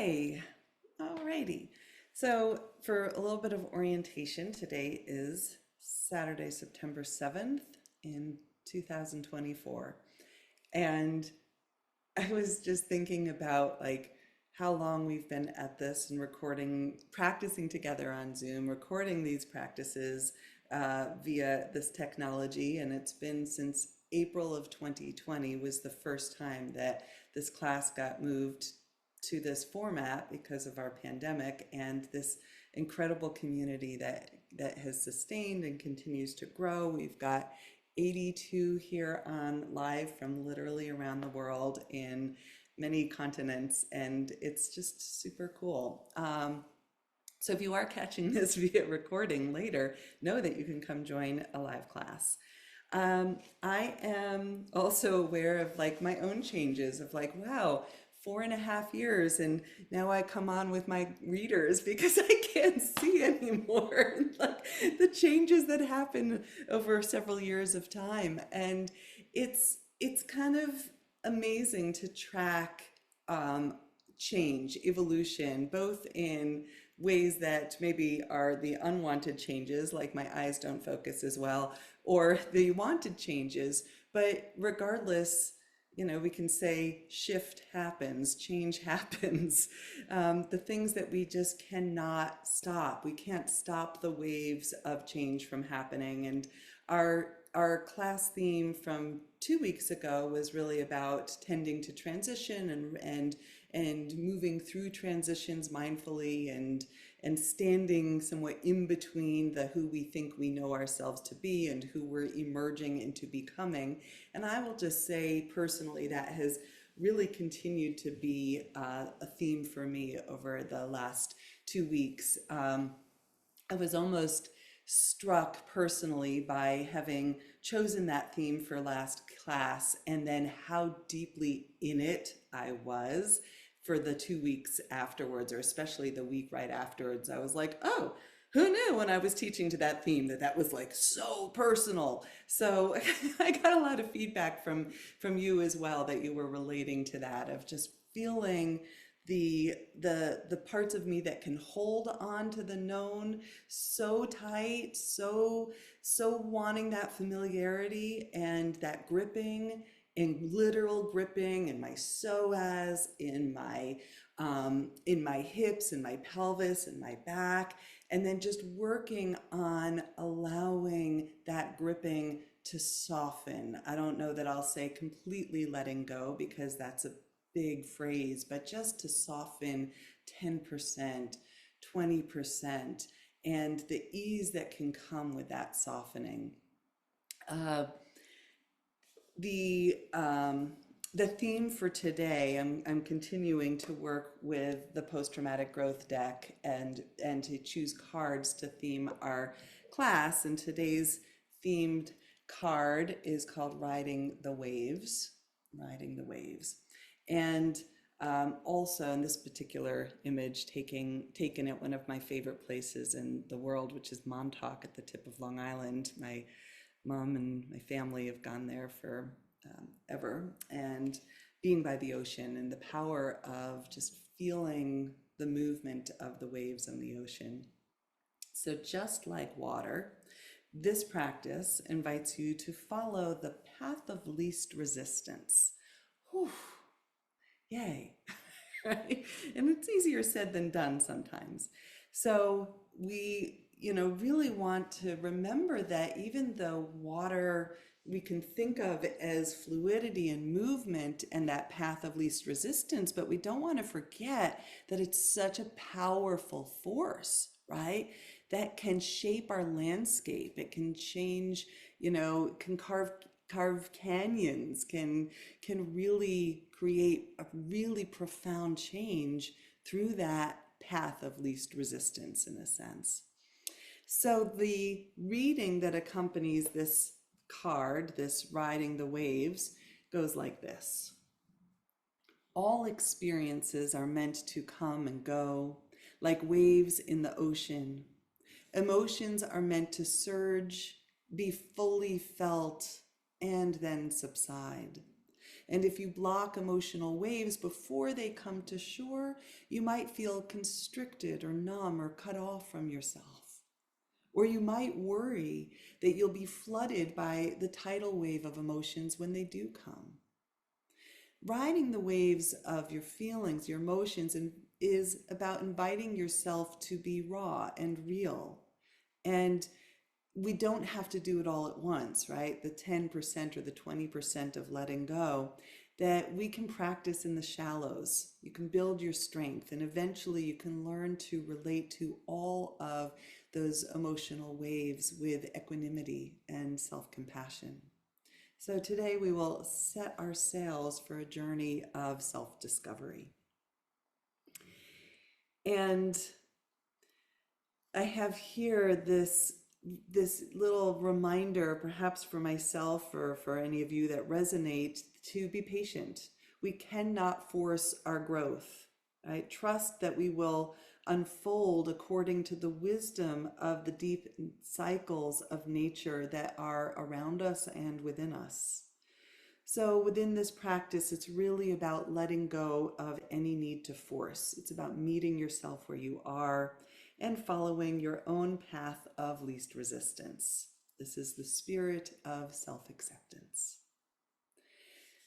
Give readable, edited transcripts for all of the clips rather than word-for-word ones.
Hi. Alrighty. So for a little bit of orientation, today is Saturday, September 7th in 2024. And I was just thinking about like how long we've been at this and recording, practicing together on Zoom, recording these practices via this technology. And it's been since April of 2020 was the first time that this class got moved to this format because of our pandemic and this incredible community that has sustained and continues to grow. We've got 82 here on live from literally around the world in many continents, and it's just super cool. So if you are catching this via recording later, know that you can come join a live class. I am also aware of like my own changes of like, wow, 4.5 years, and now I come on with my readers because I can't see anymore. Like the changes that happen over several years of time, and it's kind of amazing to track change, evolution, both in ways that maybe are the unwanted changes, like my eyes don't focus as well, or the wanted changes. But regardless, we can say shift happens, change happens. The things that we just cannot stop. We can't stop the waves of change from happening. And our class theme from 2 weeks ago was really about tending to transition and moving through transitions mindfully and standing somewhat in between the who we think we know ourselves to be and who we're emerging into becoming. And I will just say personally that has really continued to be a theme for me over the last 2 weeks. I was almost struck personally by having chosen that theme for last class and then how deeply in it I was for the 2 weeks afterwards, or especially the week right afterwards. I was like, oh, who knew when I was teaching to that theme that was like so personal. So I got a lot of feedback from you as well, that you were relating to that, of just feeling the parts of me that can hold on to the known so tight, so wanting that familiarity and that gripping and literal gripping in my psoas, in my hips, in my pelvis, in my back, and then just working on allowing that gripping to soften. I don't know that I'll say completely letting go, because that's a big phrase, but just to soften 10%, 20%, and the ease that can come with that softening. The theme for today, I'm continuing to work with the post-traumatic growth deck and to choose cards to theme our class. And today's themed card is called Riding the Waves. Riding the Waves. And also in this particular image, taken at one of my favorite places in the world, which is Montauk at the tip of Long Island. My mom and my family have gone there for ever, and being by the ocean and the power of just feeling the movement of the waves on the ocean. So just like water, this practice invites you to follow the path of least resistance. Whew. Yay, right? And it's easier said than done sometimes. So we, really want to remember that even though water we can think of as fluidity and movement and that path of least resistance, but we don't want to forget that it's such a powerful force, right? That can shape our landscape. It can change, can carve canyons, can really create a really profound change through that path of least resistance, in a sense. So the reading that accompanies this card, this Riding the Waves, goes like this. All experiences are meant to come and go, like waves in the ocean. Emotions are meant to surge, be fully felt, and then subside. And if you block emotional waves before they come to shore, you might feel constricted or numb or cut off from yourself. Or you might worry that you'll be flooded by the tidal wave of emotions when they do come. Riding the waves of your feelings, your emotions, is about inviting yourself to be raw and real. And we don't have to do it all at once, right? The 10% or the 20% of letting go that we can practice in the shallows. You can build your strength, and eventually you can learn to relate to all of those emotional waves with equanimity and self-compassion. So today we will set our sails for a journey of self-discovery. And I have here this little reminder, perhaps for myself or for any of you that resonate, to be patient. We cannot force our growth, right? Trust that we will unfold according to the wisdom of the deep cycles of nature that are around us and within us. So within this practice, it's really about letting go of any need to force. It's about meeting yourself where you are and following your own path of least resistance. This is the spirit of self-acceptance.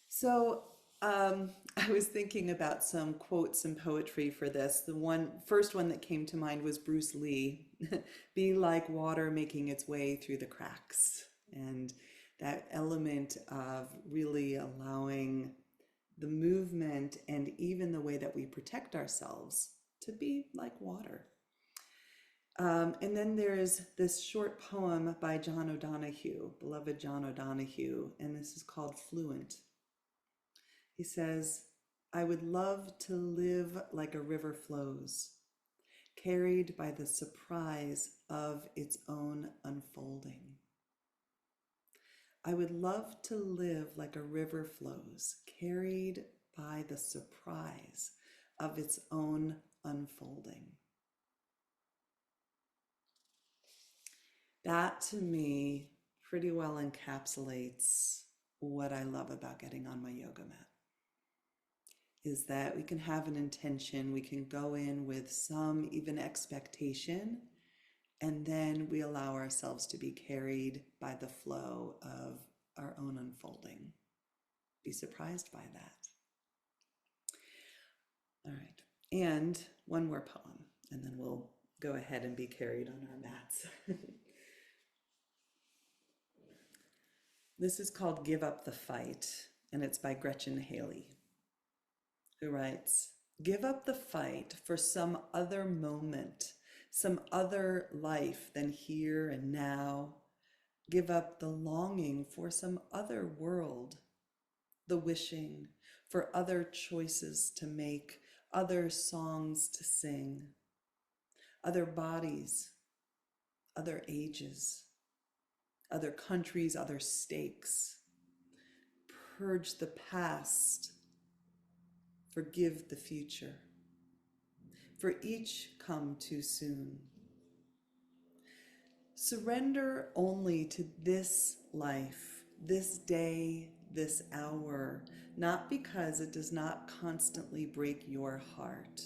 So I was thinking about some quotes and poetry for this. The first one that came to mind was Bruce Lee, be like water making its way through the cracks. And that element of really allowing the movement and even the way that we protect ourselves to be like water. And then there's this short poem by John O'Donohue, beloved John O'Donohue, and this is called Fluent. He says, I would love to live like a river flows, carried by the surprise of its own unfolding. I would love to live like a river flows, carried by the surprise of its own unfolding. That to me pretty well encapsulates what I love about getting on my yoga mat. Is that we can have an intention, we can go in with some even expectation, and then we allow ourselves to be carried by the flow of our own unfolding. Be surprised by that. All right, and one more poem, and then we'll go ahead and be carried on our mats. This is called Give Up the Fight, and it's by Gretchen Haley, who writes, give up the fight for some other moment, some other life than here and now. Give up the longing for some other world, the wishing for other choices to make, other songs to sing, other bodies, other ages, other countries, other stakes. Purge the past, forgive the future. For each come too soon. Surrender only to this life, this day, this hour, not because it does not constantly break your heart,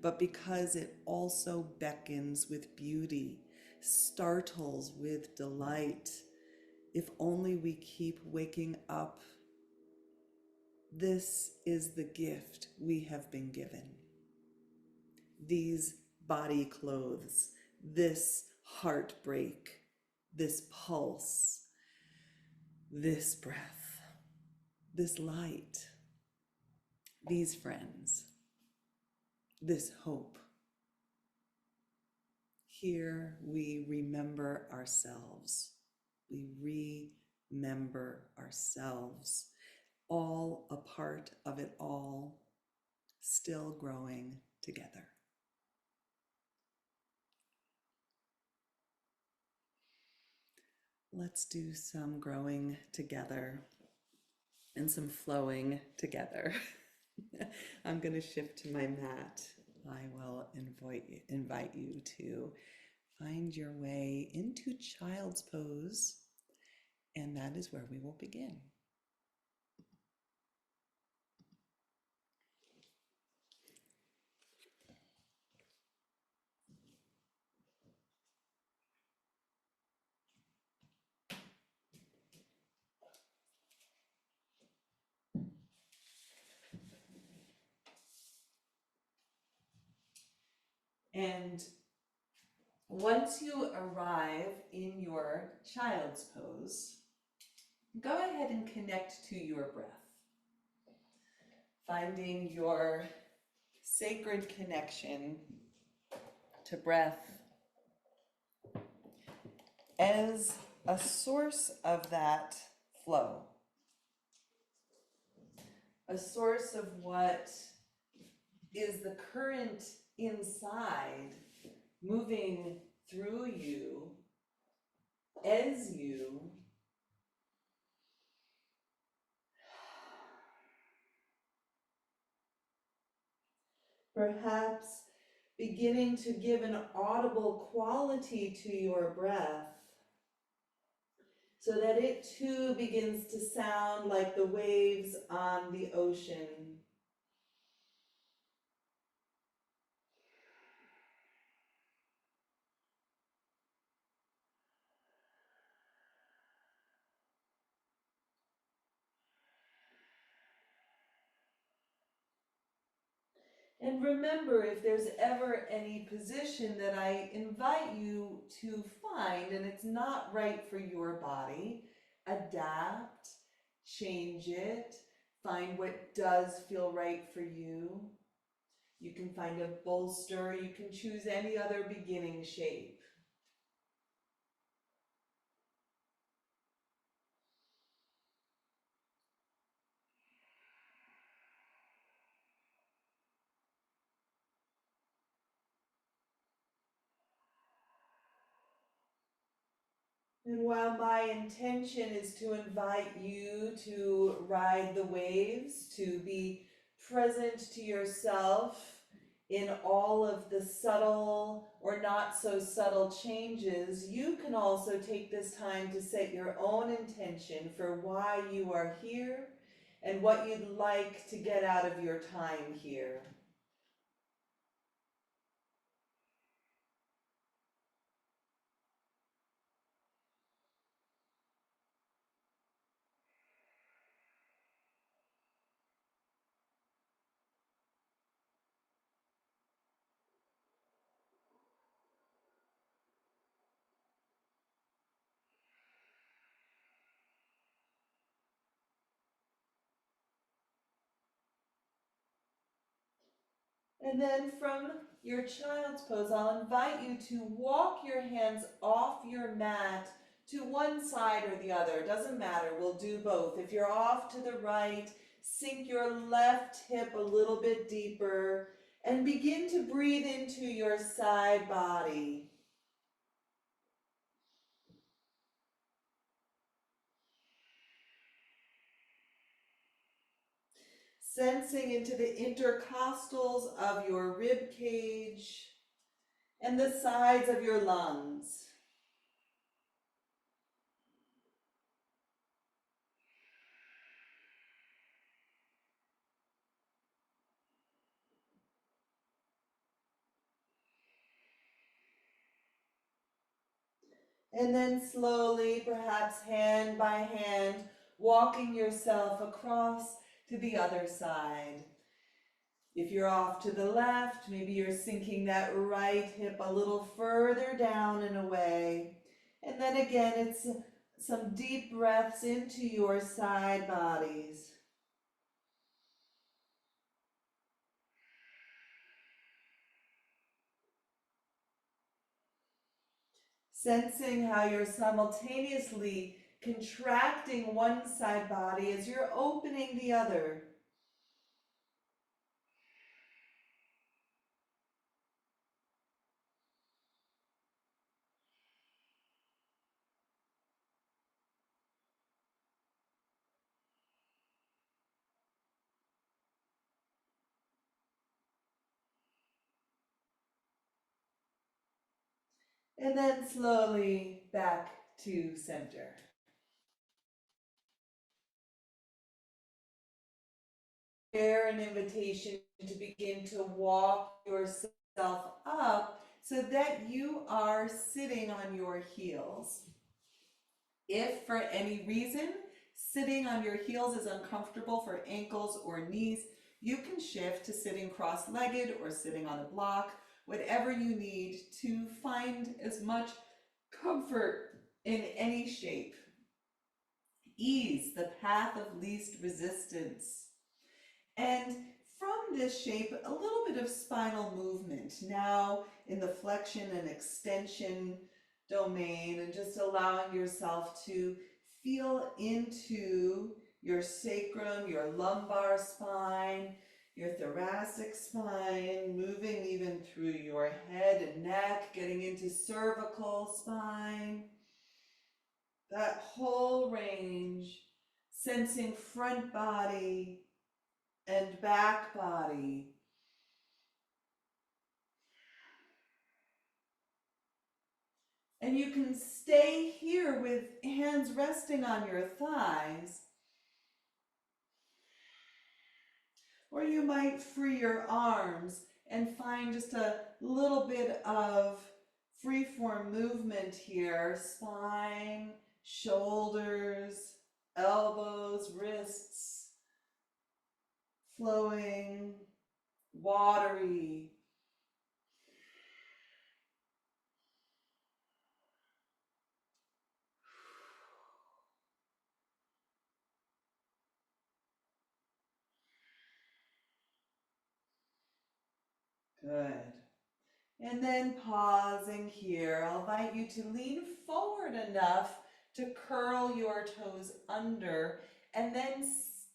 but because it also beckons with beauty, startles with delight. If only we keep waking up. This is the gift we have been given. These body clothes, this heartbreak, this pulse, this breath, this light, these friends, this hope. Here we remember ourselves. We remember ourselves, all a part of it all, still growing together. Let's do some growing together and some flowing together. I'm going to shift to my mat. I will invite you to find your way into child's pose, and that is where we will begin. And once you arrive in your child's pose, go ahead and connect to your breath, finding your sacred connection to breath as a source of that flow, a source of what is the current inside moving through you as you perhaps beginning to give an audible quality to your breath so that it too begins to sound like the waves on the ocean. And remember, if there's ever any position that I invite you to find and it's not right for your body, adapt, change it, find what does feel right for you. You can find a bolster, you can choose any other beginning shape. And while my intention is to invite you to ride the waves, to be present to yourself in all of the subtle or not so subtle changes, you can also take this time to set your own intention for why you are here and what you'd like to get out of your time here. And then from your child's pose, I'll invite you to walk your hands off your mat to one side or the other. It doesn't matter, we'll do both. If you're off to the right, sink your left hip a little bit deeper and begin to breathe into your side body. Sensing into the intercostals of your rib cage and the sides of your lungs. And then slowly, perhaps hand by hand, walking yourself across to the other side. If you're off to the left, maybe you're sinking that right hip a little further down and away. And then again, it's some deep breaths into your side bodies. Sensing how you're simultaneously contracting one side body as you're opening the other. And then slowly back to center. Share an invitation to begin to walk yourself up so that you are sitting on your heels. If for any reason sitting on your heels is uncomfortable for ankles or knees, you can shift to sitting cross-legged or sitting on a block, whatever you need to find as much comfort in any shape. Ease, the path of least resistance. And from this shape, a little bit of spinal movement now in the flexion and extension domain, and just allowing yourself to feel into your sacrum, your lumbar spine, your thoracic spine, moving even through your head and neck, getting into cervical spine. That whole range, sensing front body and back body. And you can stay here with hands resting on your thighs. Or you might free your arms and find just a little bit of freeform movement here. Spine, shoulders, elbows, wrists, flowing, watery. Good. And then pausing here, I'll invite you to lean forward enough to curl your toes under and then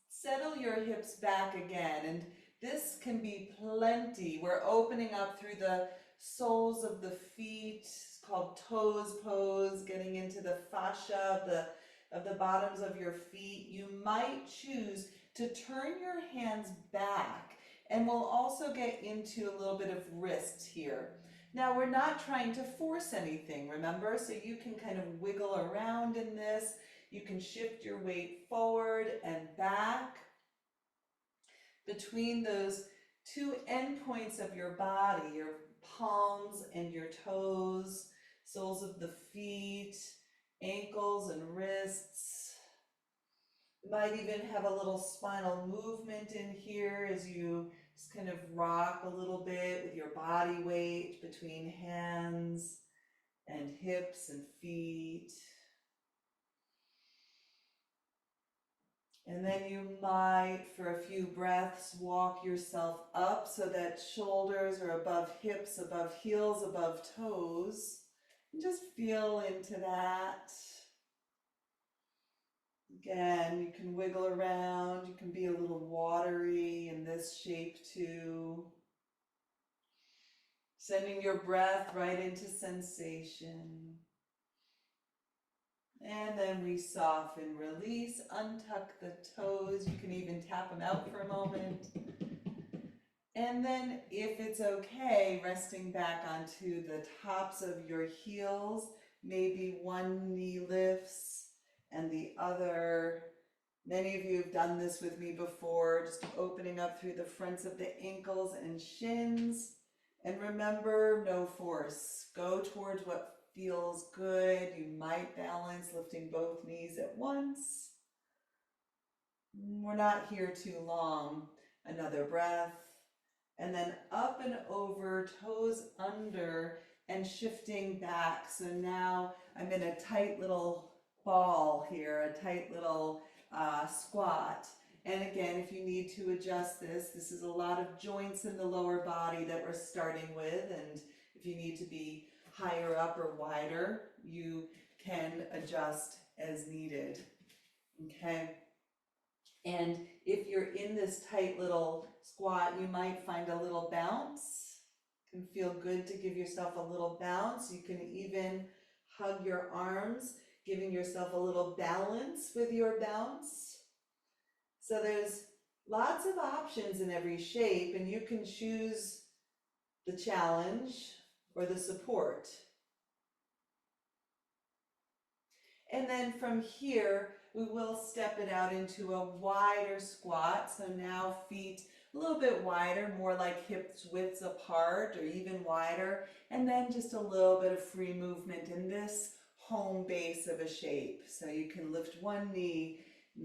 settle your hips back again. And this can be plenty. We're opening up through the soles of the feet. It's called toes pose, getting into the fascia of the bottoms of your feet. You might choose to turn your hands back, and we'll also get into a little bit of wrist here. Now, we're not trying to force anything, remember? So you can kind of wiggle around in this. You can shift your weight forward and back between those two endpoints of your body, your palms and your toes, soles of the feet, ankles and wrists. You might even have a little spinal movement in here as you just kind of rock a little bit with your body weight between hands and hips and feet. And then you might, for a few breaths, walk yourself up so that shoulders are above hips, above heels, above toes. And just feel into that. Again, you can wiggle around. You can be a little watery in this shape too. Sending your breath right into sensation. And then we soften, release, untuck the toes. You can even tap them out for a moment. And then, if it's okay, resting back onto the tops of your heels. Maybe one knee lifts and the other. Many of you have done this with me before, just opening up through the fronts of the ankles and shins. And remember, no force. Go towards what feels good. You might balance lifting both knees at once. We're not here too long. Another breath. And then up and over, toes under, and shifting back. So now I'm in a tight little ball here, a tight little squat. And again, if you need to adjust this, this is a lot of joints in the lower body that we're starting with. And if you need to be higher up or wider, you can adjust as needed. Okay. And if you're in this tight little squat, you might find a little bounce. It can feel good to give yourself a little bounce. You can even hug your arms, giving yourself a little balance with your bounce. So there's lots of options in every shape, and you can choose the challenge or the support. And then from here, we will step it out into a wider squat. So now feet a little bit wider, more like hips widths apart or even wider. And then just a little bit of free movement in this home base of a shape. So you can lift one knee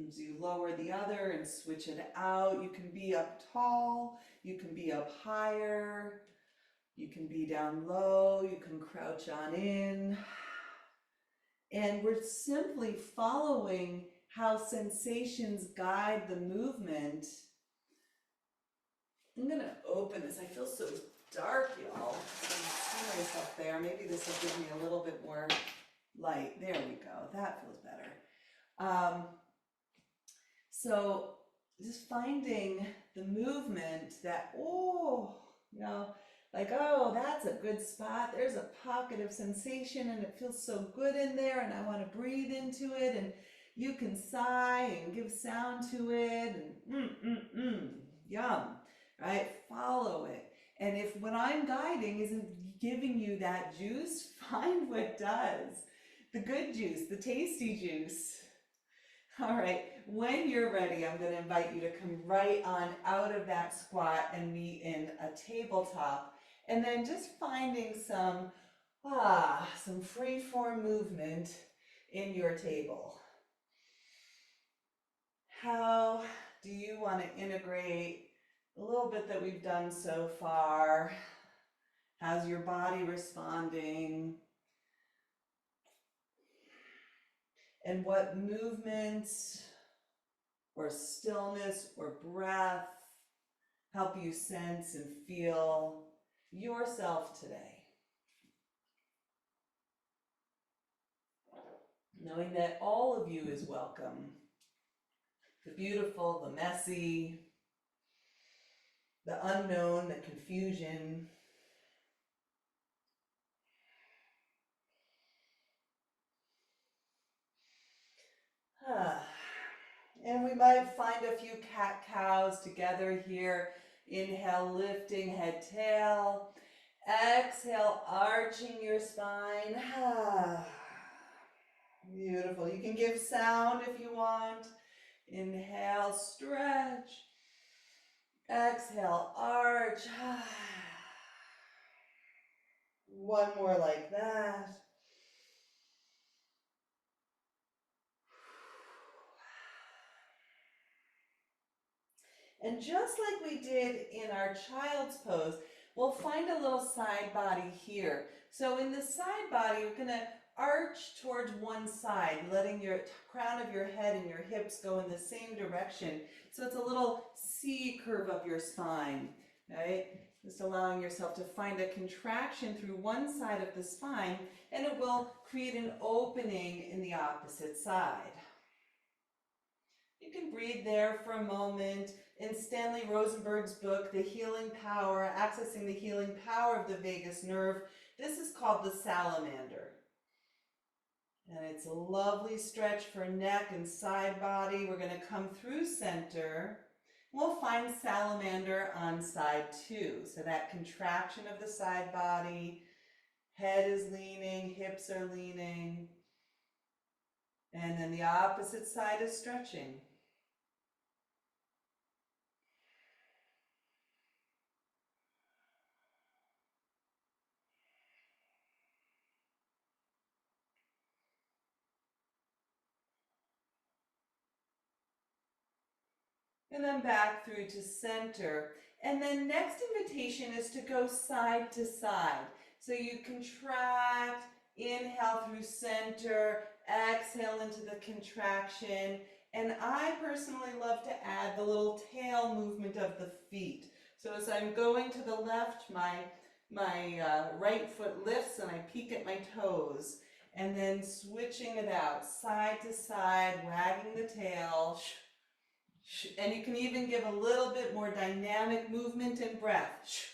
as you lower the other and switch it out. You can be up tall, you can be up higher. You can be down low, you can crouch on in. And we're simply following how sensations guide the movement. I'm gonna open this. I feel so dark, y'all. I see myself there. Maybe this will give me a little bit more light. There we go. That feels better. So just finding the movement that, oh, you know, like, oh, that's a good spot. There's a pocket of sensation and it feels so good in there and I want to breathe into it, and you can sigh and give sound to it and yum, right? Follow it. And if what I'm guiding isn't giving you that juice, find what does. The good juice, the tasty juice. All right, when you're ready, I'm going to invite you to come right on out of that squat and meet in a tabletop. And then just finding some free form movement in your table. How do you want to integrate a little bit that we've done so far? How's your body responding? And what movements or stillness or breath help you sense and feel yourself today? Knowing that all of you is welcome. The beautiful, the messy, the unknown, the confusion. And we might find a few cat-cows together here. Inhale, lifting head, tail. Exhale, arching your spine. Beautiful. You can give sound if you want. Inhale, stretch. Exhale, arch. One more like that. And just like we did in our child's pose, we'll find a little side body here. So in the side body, you're going to arch towards one side, letting your crown of your head and your hips go in the same direction. So it's a little C curve of your spine, right? Just allowing yourself to find a contraction through one side of the spine, and it will create an opening in the opposite side. You can breathe there for a moment. In Stanley Rosenberg's book, The Healing Power, Accessing the Healing Power of the Vagus Nerve, this is called the salamander. And it's a lovely stretch for neck and side body. We're going to come through center. We'll find salamander on side 2. So that contraction of the side body, head is leaning, hips are leaning. And then the opposite side is stretching. And then back through to center. And then next invitation is to go side to side. So you contract, inhale through center, exhale into the contraction. And I personally love to add the little tail movement of the feet. So as I'm going to the left, my right foot lifts and I peek at my toes. And then switching it out, side to side, wagging the tail. And you can even give a little bit more dynamic movement and breath.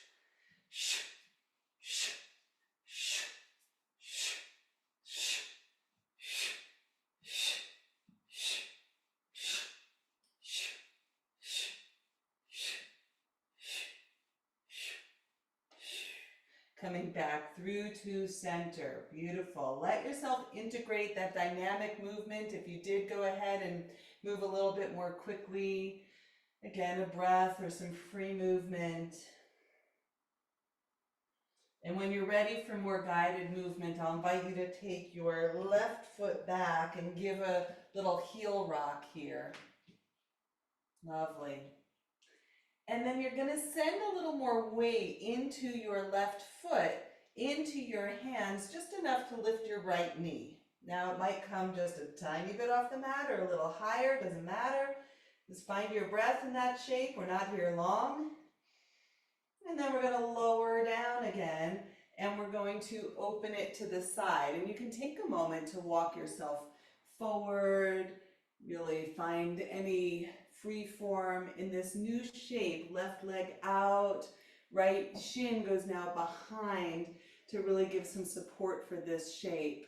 Coming back through to center. Beautiful. Let yourself integrate that dynamic movement. If you did go ahead and move a little bit more quickly, again, a breath or some free movement. And when you're ready for more guided movement, I'll invite you to take your left foot back and give a little heel rock here. Lovely. And then you're gonna send a little more weight into your left foot, into your hands, just enough to lift your right knee. Now it might come just a tiny bit off the mat or a little higher, doesn't matter. Just find your breath in that shape. We're not here long. And then we're going to lower down again, and we're going to open it to the side. And you can take a moment to walk yourself forward, really find any free form in this new shape. Left leg out, right shin goes now behind to really give some support for this shape.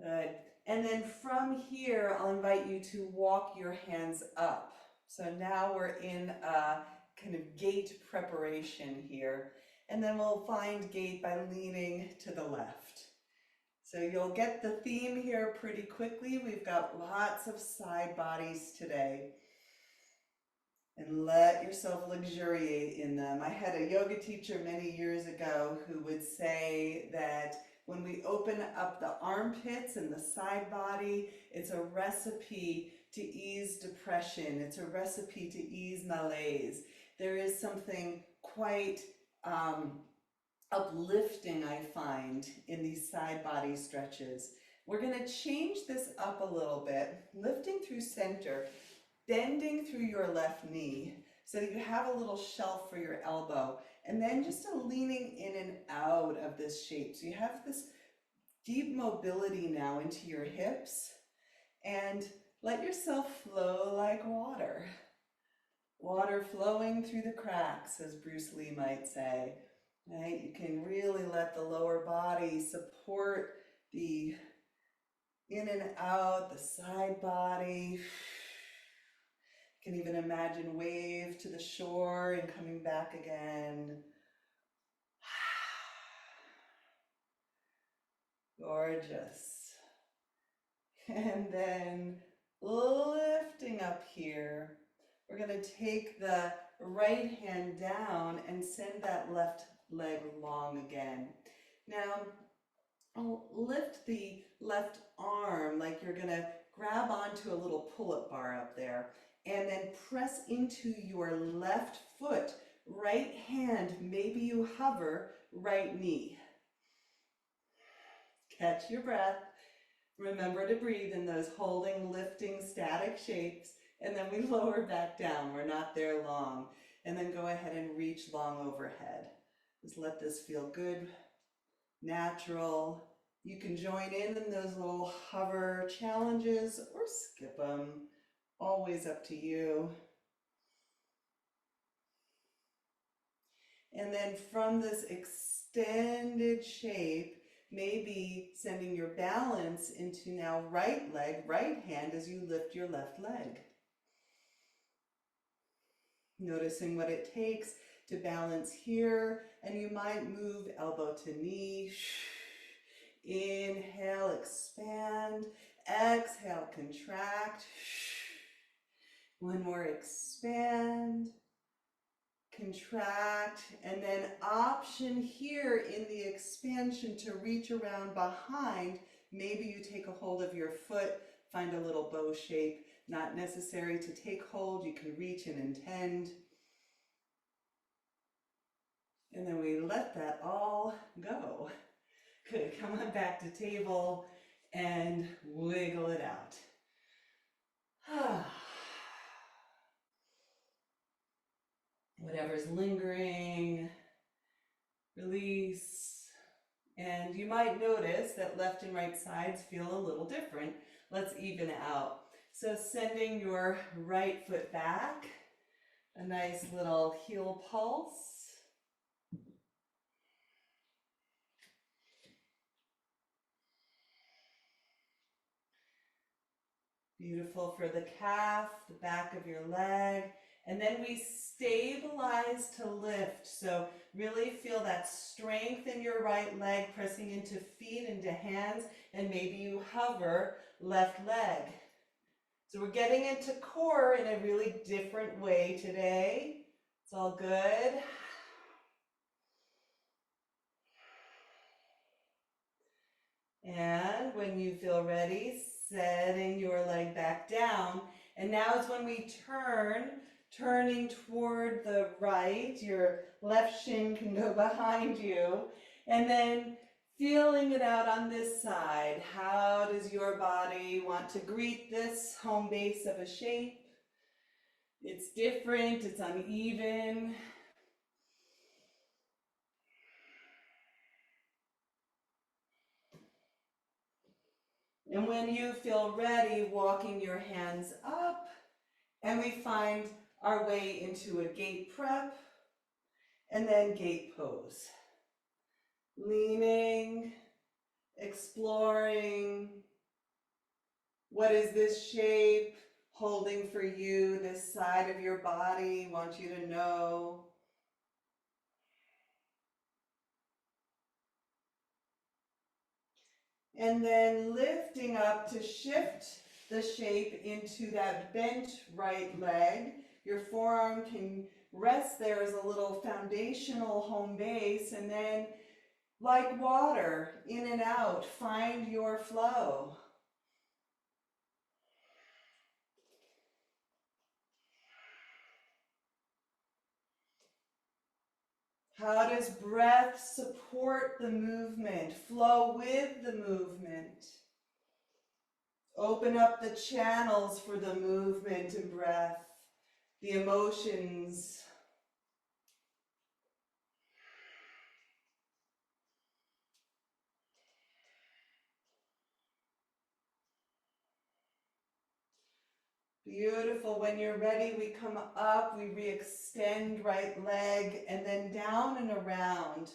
Good. And then from here, I'll invite you to walk your hands up. So now we're in a kind of gate preparation here. And then we'll find gate by leaning to the left. So you'll get the theme here pretty quickly. We've got lots of side bodies today. And let yourself luxuriate in them. I had a yoga teacher many years ago who would say that when we open up the armpits and the side body, it's a recipe to ease depression. It's a recipe to ease malaise. There is something quite uplifting, I find, in these side body stretches. We're going to change this up a little bit, lifting through center, bending through your left knee so that you have a little shelf for your elbow, and then just a leaning in and out of this shape. So you have this deep mobility now into your hips, and let yourself flow like water. Water flowing through the cracks, as Bruce Lee might say. Right? You can really let the lower body support the in and out, the side body. You can even imagine wave to the shore and coming back again. Gorgeous. And then lifting up here, we're going to take the right hand down and send that left leg long again. Now, I'll lift the left arm like you're going to grab onto a little pull-up bar up there, and then press into your left foot. Right hand, maybe you hover, right knee. Catch your breath. Remember to breathe in those holding, lifting, static shapes, and then we lower back down. We're not there long. And then go ahead and reach long overhead. Just let this feel good, natural. You can join in those little hover challenges or skip them. Always up to you. And then from this extended shape, maybe sending your balance into now right leg, right hand as you lift your left leg. Noticing what it takes to balance here, and you might move elbow to knee. Inhale, expand. Exhale, contract. One more, expand. Contract, and then option here in the expansion to reach around behind. Maybe you take a hold of your foot, find a little bow shape. Not necessary to take hold, you can reach and intend. And then we let that all go. Good, come on back to table and wiggle it out. Whatever's lingering, release. And you might notice that left and right sides feel a little different. Let's even it out. So sending your right foot back, a nice little heel pulse. Beautiful for the calf, the back of your leg. And then we stabilize to lift. So really feel that strength in your right leg, pressing into feet, into hands, and maybe you hover left leg. So we're getting into core in a really different way today. It's all good. And when you feel ready, setting your leg back down. And now is when we turn turning toward the right. Your left shin can go behind you. And then feeling it out on this side. How does your body want to greet this home base of a shape? It's different, it's uneven. And when you feel ready, walking your hands up, and we find our way into a gate prep, and then gate pose. Leaning, exploring, what is this shape holding for you, this side of your body, want you to know. And then lifting up to shift the shape into that bent right leg. Your forearm can rest there as a little foundational home base, and then like water, in and out, find your flow. How does breath support the movement, flow with the movement? Open up the channels for the movement and breath, the emotions. Beautiful. When you're ready, we come up, we re-extend right leg, and then down and around.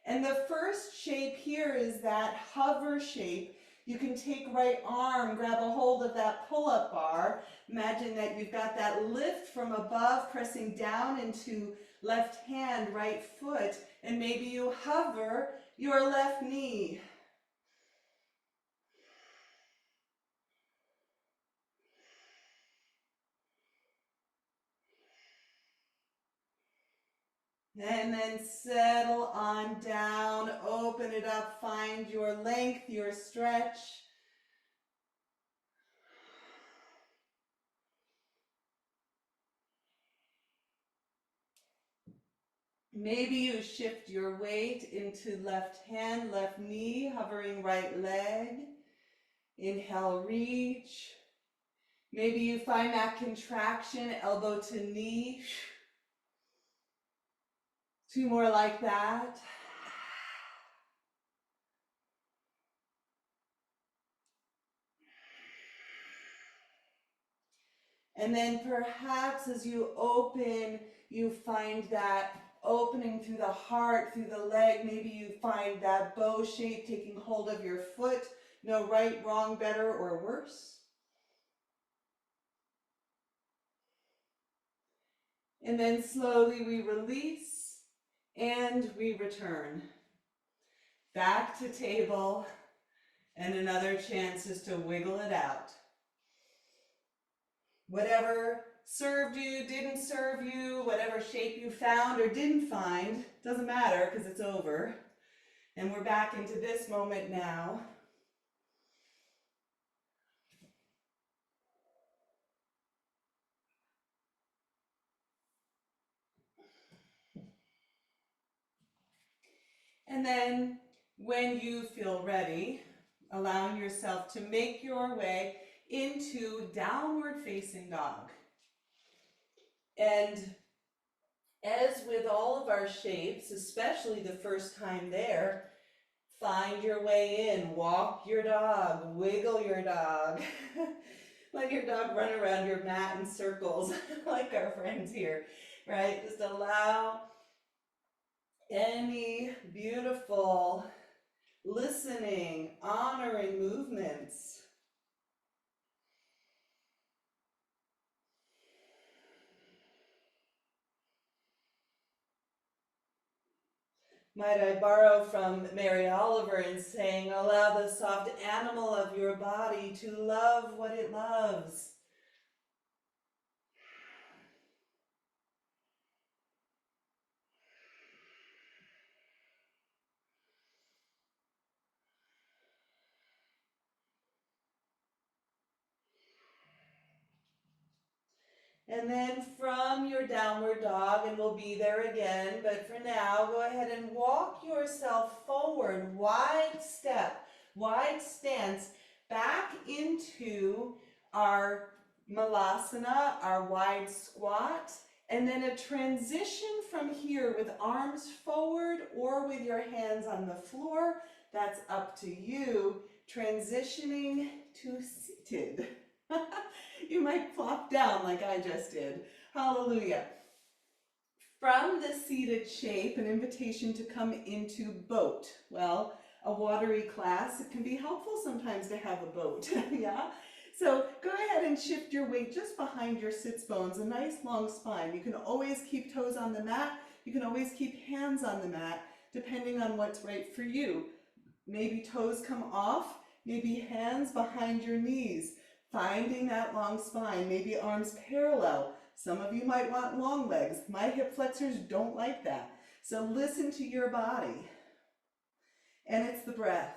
And the first shape here is that hover shape. You can take right arm, grab a hold of that pull-up bar. Imagine that you've got that lift from above, pressing down into left hand, right foot, and maybe you hover your left knee. And then settle on down, open it up, find your length, your stretch. Maybe you shift your weight into left hand, left knee, hovering right leg. Inhale, reach. Maybe you find that contraction, elbow to knee. 2 more like that. And then perhaps as you open, you find that opening through the heart, through the leg. Maybe you find that bow shape, taking hold of your foot. No right, wrong, better, or worse. And then slowly we release and we return. Back to table, and another chance is to wiggle it out. Whatever served you, didn't serve you, whatever shape you found or didn't find, doesn't matter because it's over. And we're back into this moment now. And then when you feel ready, allowing yourself to make your way into downward facing dog. And as with all of our shapes, especially the first time there, find your way in, walk your dog, wiggle your dog. Let your dog run around your mat in circles like our friends here, right? Just allow any beautiful listening, honoring movements. Might I borrow from Mary Oliver in saying, allow the soft animal of your body to love what it loves. And then from your downward dog, and we'll be there again, but for now, go ahead and walk yourself forward, wide step, wide stance, back into our malasana, our wide squat, and then a transition from here with arms forward or with your hands on the floor. That's up to you. Transitioning to seated. You might flop down like I just did. Hallelujah. From the seated shape, an invitation to come into boat. Well, a watery class, it can be helpful sometimes to have a boat, yeah? So go ahead and shift your weight just behind your sits bones, a nice long spine. You can always keep toes on the mat. You can always keep hands on the mat, depending on what's right for you. Maybe toes come off, maybe hands behind your knees, finding that long spine, maybe arms parallel. Some of you might want long legs. My hip flexors don't like that. So listen to your body. And it's the breath.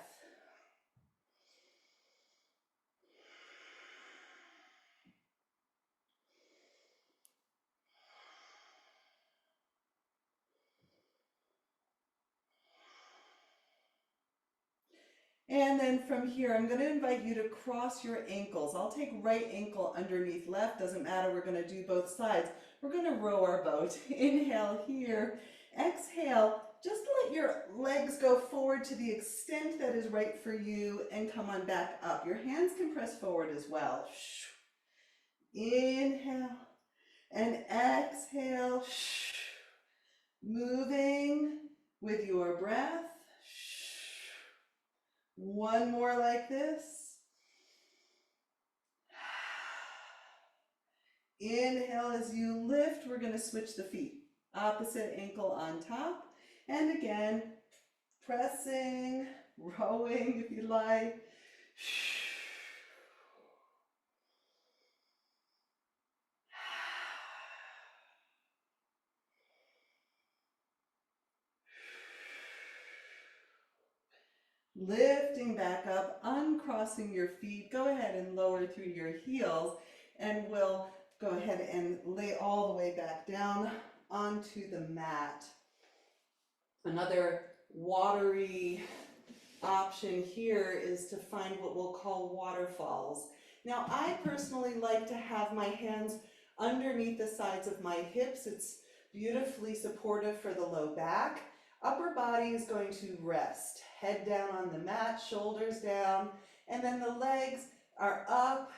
And then from here, I'm going to invite you to cross your ankles. I'll take right ankle underneath left. Doesn't matter. We're going to do both sides. We're going to row our boat. Inhale here. Exhale. Just let your legs go forward to the extent that is right for you and come on back up. Your hands can press forward as well. Inhale and exhale. Moving with your breath. One more like this. Inhale as you lift. We're going to switch the feet. Opposite ankle on top. And again, pressing, rowing if you like. Lifting back up, uncrossing your feet. Go ahead and lower through your heels, and we'll go ahead and lay all the way back down onto the mat. Another watery option here is to find what we'll call waterfalls. Now, I personally like to have my hands underneath the sides of my hips. It's beautifully supportive for the low back. Upper body is going to rest. Head down on the mat, shoulders down, and then the legs are up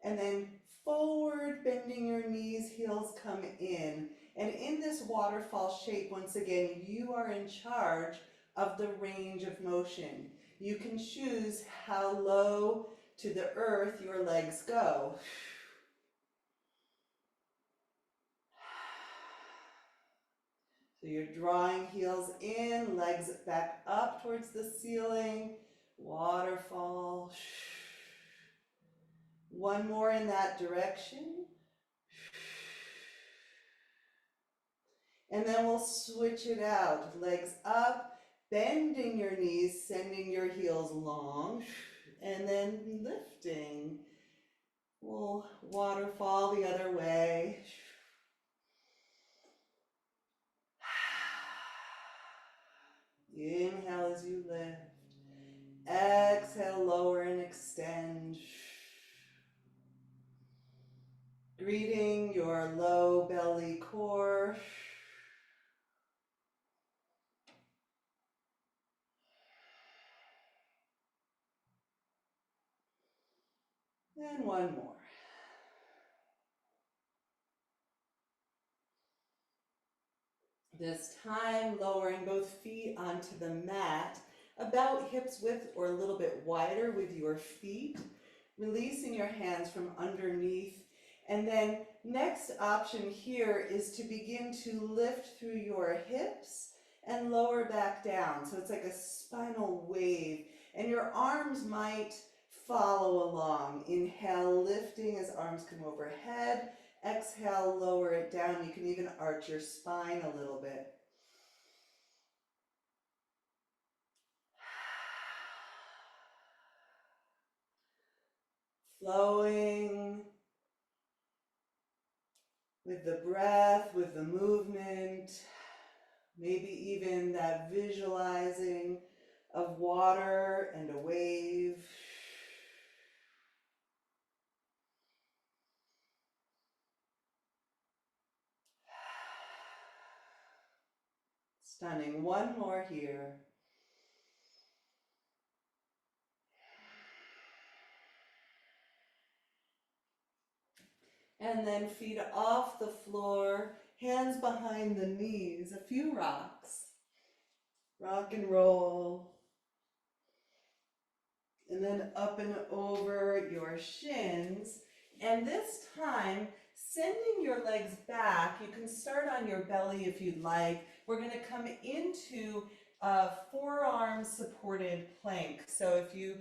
and then forward, bending your knees, heels come in. And in this waterfall shape, once again, you are in charge of the range of motion. You can choose how low to the earth your legs go. So you're drawing heels in, legs back up towards the ceiling, waterfall. One more in that direction. And then we'll switch it out. Legs up, bending your knees, sending your heels long, and then lifting. We'll waterfall the other way. Inhale as you lift. Exhale, lower and extend. Greeting your low belly core. And one more. This time, lowering both feet onto the mat, about hips width or a little bit wider with your feet, releasing your hands from underneath. And then next option here is to begin to lift through your hips and lower back down. So it's like a spinal wave, and your arms might follow along. Inhale, lifting as arms come overhead. Exhale, lower it down. You can even arch your spine a little bit. Flowing. with the breath, with the movement, maybe even that visualizing of water and a wave. Stunning. One more here. And then feet off the floor, hands behind the knees, a few rocks. Rock and roll. And then up and over your shins. And this time, sending your legs back. You can start on your belly if you'd like. We're going to come into a forearm supported plank. So if you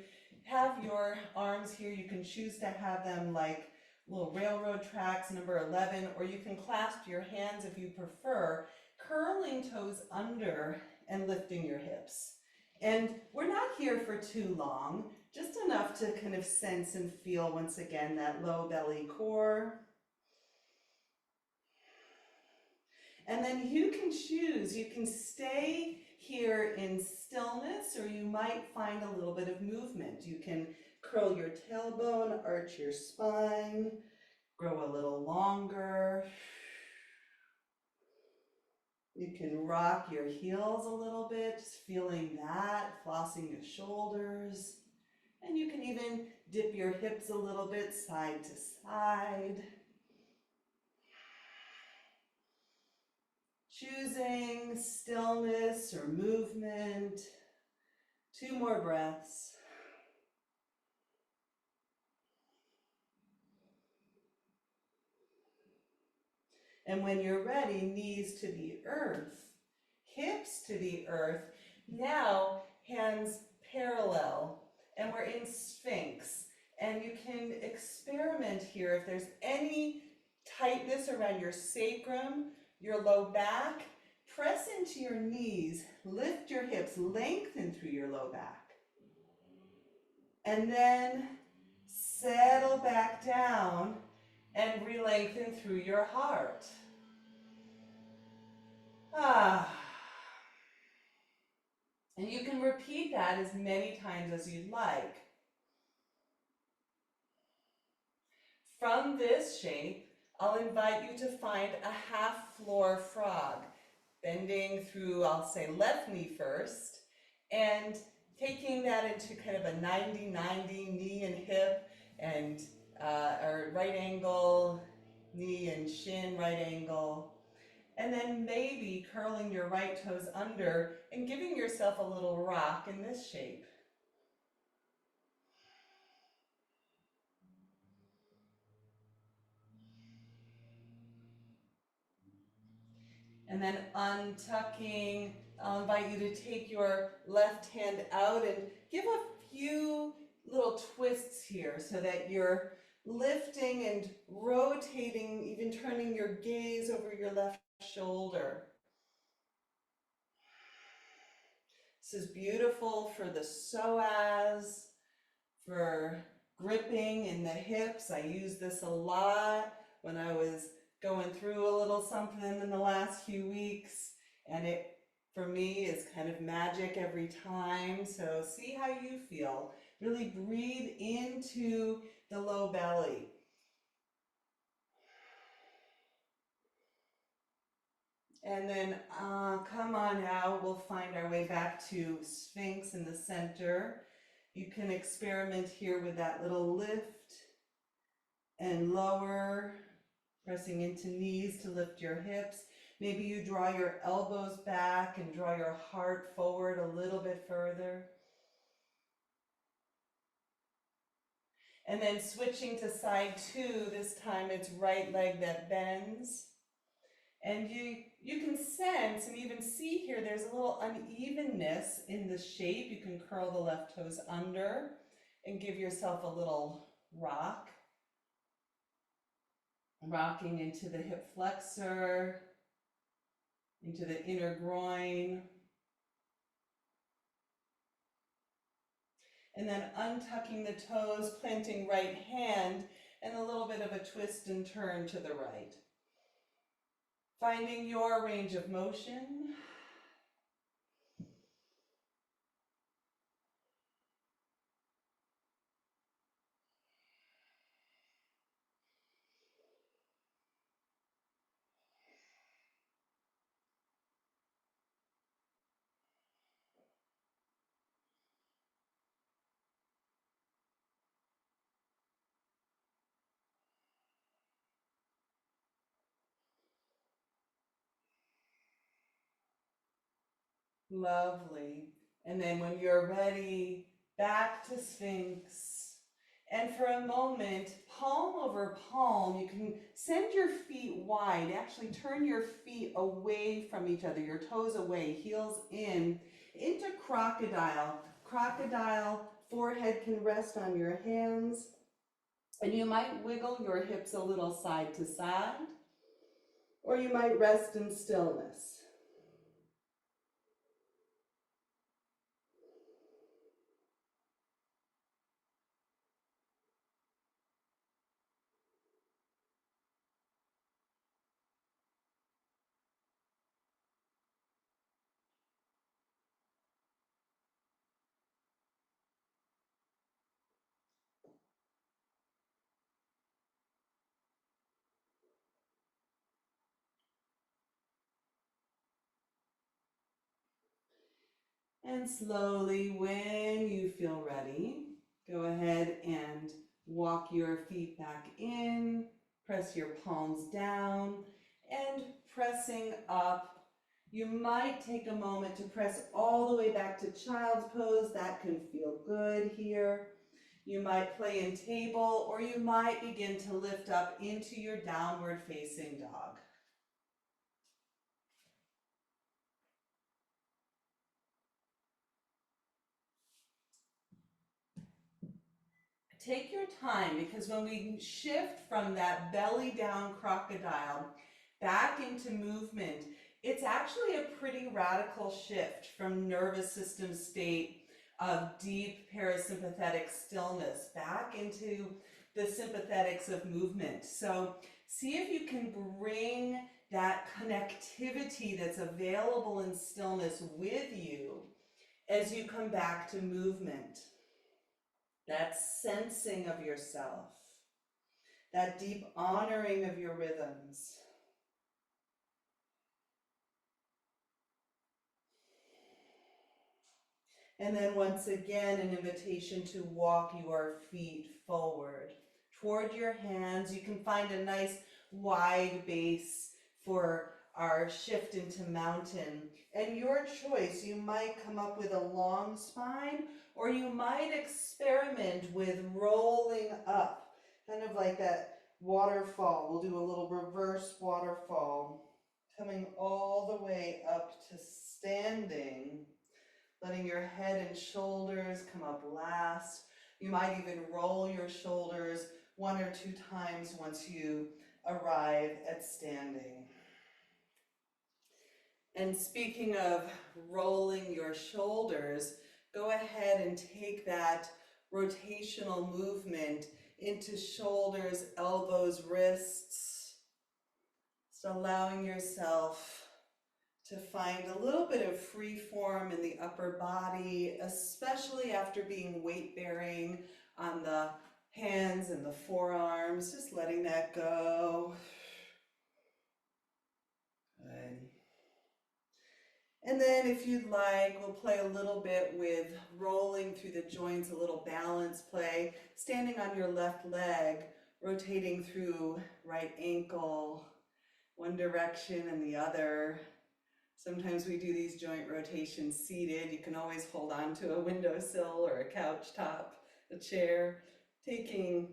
have your arms here, you can choose to have them like little railroad tracks, number 11, or you can clasp your hands if you prefer, curling toes under and lifting your hips. And we're not here for too long, just enough to kind of sense and feel once again that low belly core. And then you can choose, you can stay here in stillness, or you might find a little bit of movement. You can curl your tailbone, arch your spine, grow a little longer. You can rock your heels a little bit, just feeling that, flossing your shoulders. And you can even dip your hips a little bit side to side. Choosing stillness or movement. 2 more breaths. And when you're ready, knees to the earth, hips to the earth. Now, hands parallel, and we're in sphinx. And you can experiment here if there's any tightness around your sacrum, your low back. Press into your knees, lift your hips, lengthen through your low back. And then settle back down and re-lengthen through your heart. And you can repeat that as many times as you'd like. From this shape, I'll invite you to find a half floor frog, bending through, I'll say, left knee first, and taking that into kind of a 90-90 knee and hip, and or right angle, knee and shin, right angle. And then maybe curling your right toes under and giving yourself a little rock in this shape. And then untucking, I'll invite you to take your left hand out and give a few little twists here so that you're lifting and rotating, even turning your gaze over your left shoulder. This is beautiful for the psoas, for gripping in the hips. I use this a lot when I was going through a little something in the last few weeks, and it, for me, is kind of magic every time. So see how you feel. Really breathe into the low belly. And then come on out, we'll find our way back to Sphinx in the center. You can experiment here with that little lift and lower, pressing into knees to lift your hips. Maybe you draw your elbows back and draw your heart forward a little bit further. And then switching to side 2, this time it's right leg that bends. And you can sense and even see here there's a little unevenness in the shape. You can curl the left toes under and give yourself a little rock. Rocking into the hip flexor, into the inner groin. And then untucking the toes, planting right hand, and a little bit of a twist and turn to the right. Finding your range of motion. Lovely. And then when you're ready, back to Sphinx. And for a moment, palm over palm, you can send your feet wide. Actually turn your feet away from each other, your toes away, heels in, into crocodile. Crocodile, forehead can rest on your hands. And you might wiggle your hips a little side to side, or you might rest in stillness. And slowly, when you feel ready, go ahead and walk your feet back in, press your palms down, and pressing up. You might take a moment to press all the way back to child's pose. That can feel good here. You might play in table, or you might begin to lift up into your downward facing dog. Take your time, because when we shift from that belly down crocodile back into movement, it's actually a pretty radical shift from nervous system state of deep parasympathetic stillness back into the sympathetics of movement. So see if you can bring that connectivity that's available in stillness with you as you come back to movement. That sensing of yourself, that deep honoring of your rhythms. And then once again, an invitation to walk your feet forward toward your hands. You can find a nice wide base for our shift into mountain. And your choice, you might come up with a long spine, or you might experiment with rolling up, kind of like that waterfall. We'll do a little reverse waterfall, coming all the way up to standing, letting your head and shoulders come up last. You might even roll your shoulders 1 or 2 times once you arrive at standing. And speaking of rolling your shoulders, go ahead and take that rotational movement into shoulders, elbows, wrists. Just allowing yourself to find a little bit of free form in the upper body, especially after being weight bearing on the hands and the forearms, just letting that go. Good. And then if you'd like, we'll play a little bit with rolling through the joints, a little balance play, standing on your left leg, rotating through right ankle, one direction and the other. Sometimes we do these joint rotations seated. You can always hold on to a windowsill or a couch top, a chair. Taking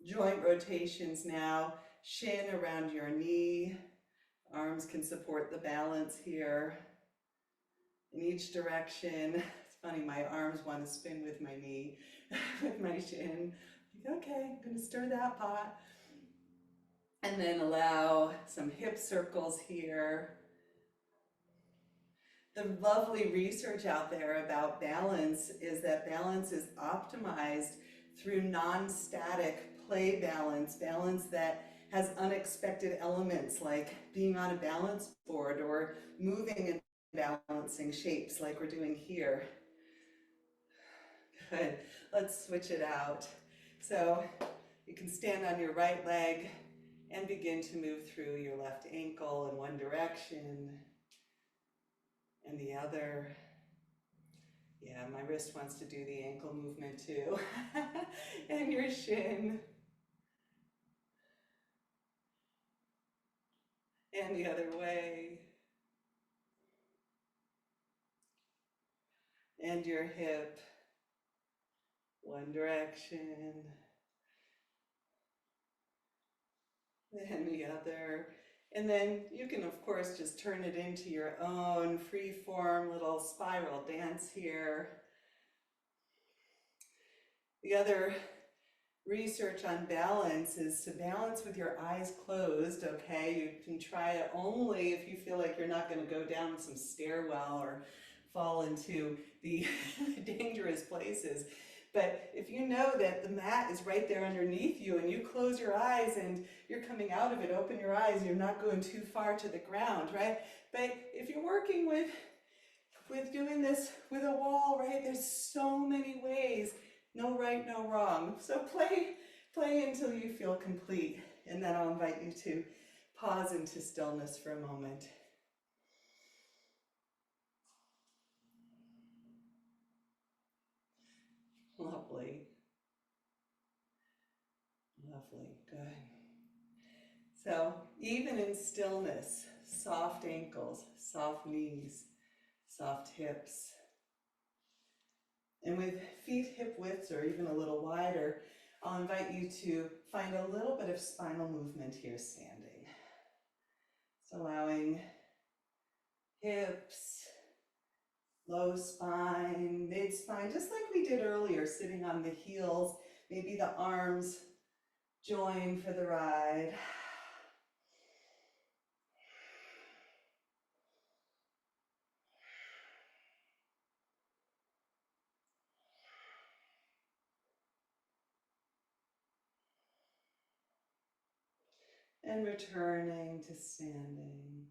joint rotations now, shin around your knee. Arms can support the balance here. In each direction. It's funny, my arms want to spin with my knee, with my shin. Okay, I'm gonna stir that pot. And then allow some hip circles here. The lovely research out there about balance is that balance is optimized through non-static play balance, balance that has unexpected elements like being on a balance board or moving and balancing shapes like we're doing here. Good. Let's switch it out. So you can stand on your right leg and begin to move through your left ankle in one direction and the other. Yeah, my wrist wants to do the ankle movement too. And your shin. And the other way. And your hip. One direction. And the other. And then you can, of course, just turn it into your own free-form little spiral dance here. The other research on balance is to balance with your eyes closed, okay? You can try it only if you feel like you're not going to go down some stairwell or fall into the dangerous places. But if you know that the mat is right there underneath you and you close your eyes and you're coming out of it, open your eyes, you're not going too far to the ground, right? But if you're working with doing this with a wall, right, there's so many ways. No right, no wrong. So play until you feel complete. And then I'll invite you to pause into stillness for a moment. Lovely. Lovely, good. So even in stillness, soft ankles, soft knees, soft hips. And with feet hip widths or even a little wider, I'll invite you to find a little bit of spinal movement here standing. So allowing hips, low spine, mid spine, just like we did earlier, sitting on the heels, maybe the arms join for the ride. And returning to standing.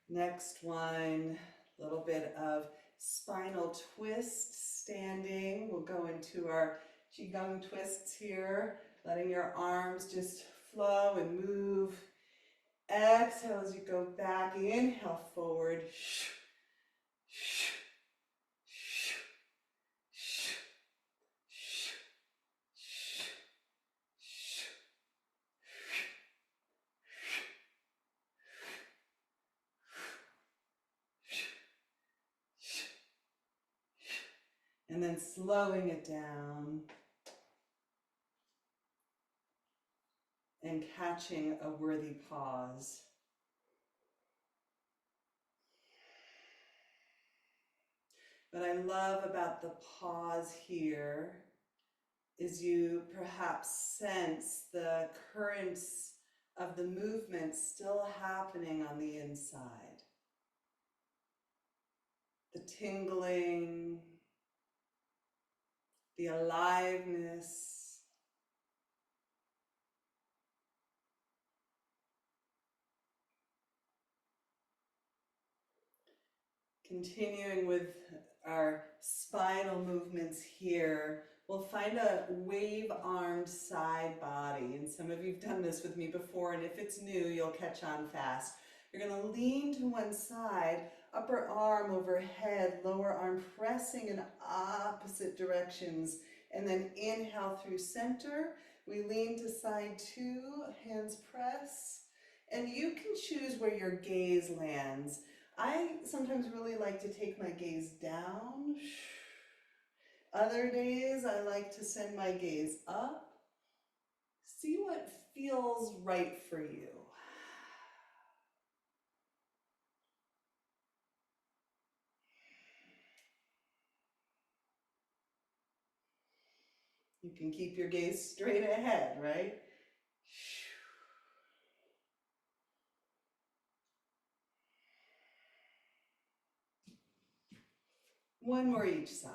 Next one, a little bit of spinal twist standing. We'll go into our Qigong twists here, letting your arms just flow and move. Exhale as you go back, inhale forward. And then slowing it down and catching a worthy pause. What I love about the pause here is you perhaps sense the currents of the movement still happening on the inside. The tingling, the aliveness. Continuing with our spinal movements here, we'll find a wave-armed side body. And some of you've done this with me before, and if it's new, you'll catch on fast. You're going to lean to one side, upper arm overhead, lower arm pressing in opposite directions, and then inhale through center. We lean to side two, hands press, and you can choose where your gaze lands. I sometimes really like to take my gaze down. Other days I like to send my gaze up. See what feels right for you. You can keep your gaze straight ahead, right? One more each side.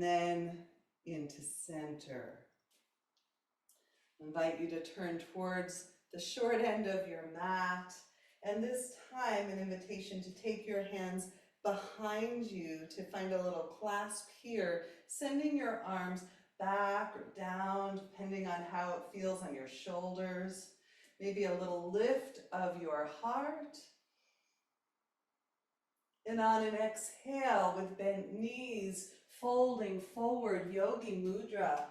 and then into center. I invite you to turn towards the short end of your mat, and this time an invitation to take your hands behind you to find a little clasp here, sending your arms back or down, depending on how it feels on your shoulders. Maybe a little lift of your heart. And on an exhale with bent knees, folding forward, Yogi mudra,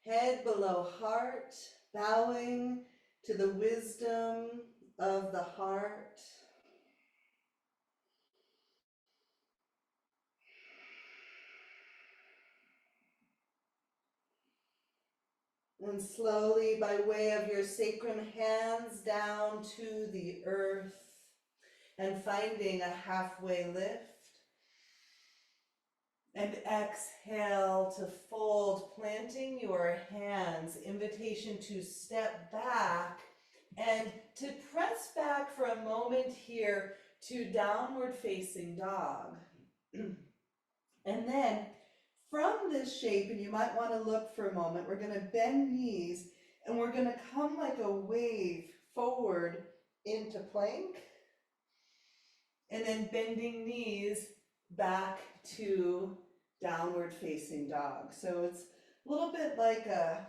head below heart, bowing to the wisdom of the heart. And slowly, by way of your sacrum, hands down to the earth and finding a halfway lift. And exhale to fold, planting your hands, invitation to step back and to press back for a moment here to downward facing dog. And then from this shape, and you might want to look for a moment, we're going to bend knees and we're going to come like a wave forward into plank, and then bending knees back to downward facing dog. So it's a little bit like a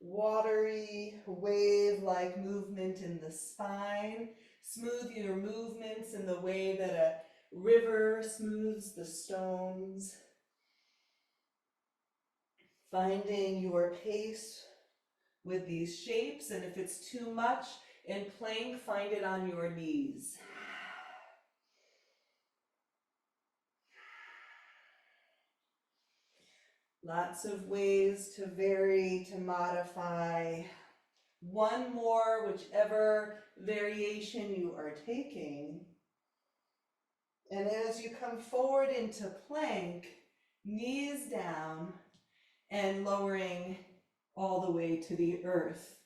watery wave-like movement in the spine. Smooth your movements in the way that a river smooths the stones. Finding your pace with these shapes, and if it's too much in plank, find it on your knees. Lots of ways to vary, to modify. One more, whichever variation you are taking. And as you come forward into plank, knees down and lowering all the way to the earth.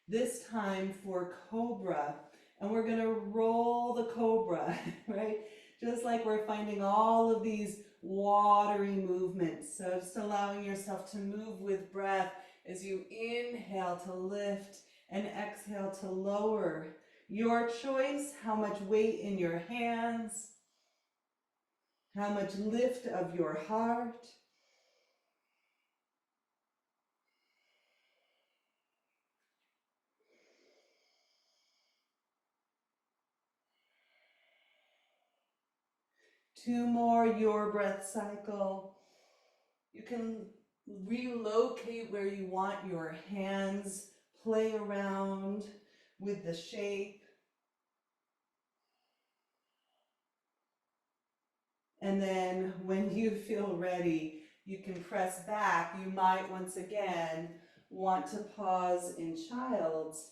This time for cobra. And we're going to roll the cobra, right? Just like we're finding all of these watery movements. So just allowing yourself to move with breath as you inhale to lift and exhale to lower. Your choice, how much weight in your hands, how much lift of your heart. Two more, your breath cycle. You can relocate where you want your hands, play around with the shape. And then when you feel ready, you can press back. You might once again want to pause in child's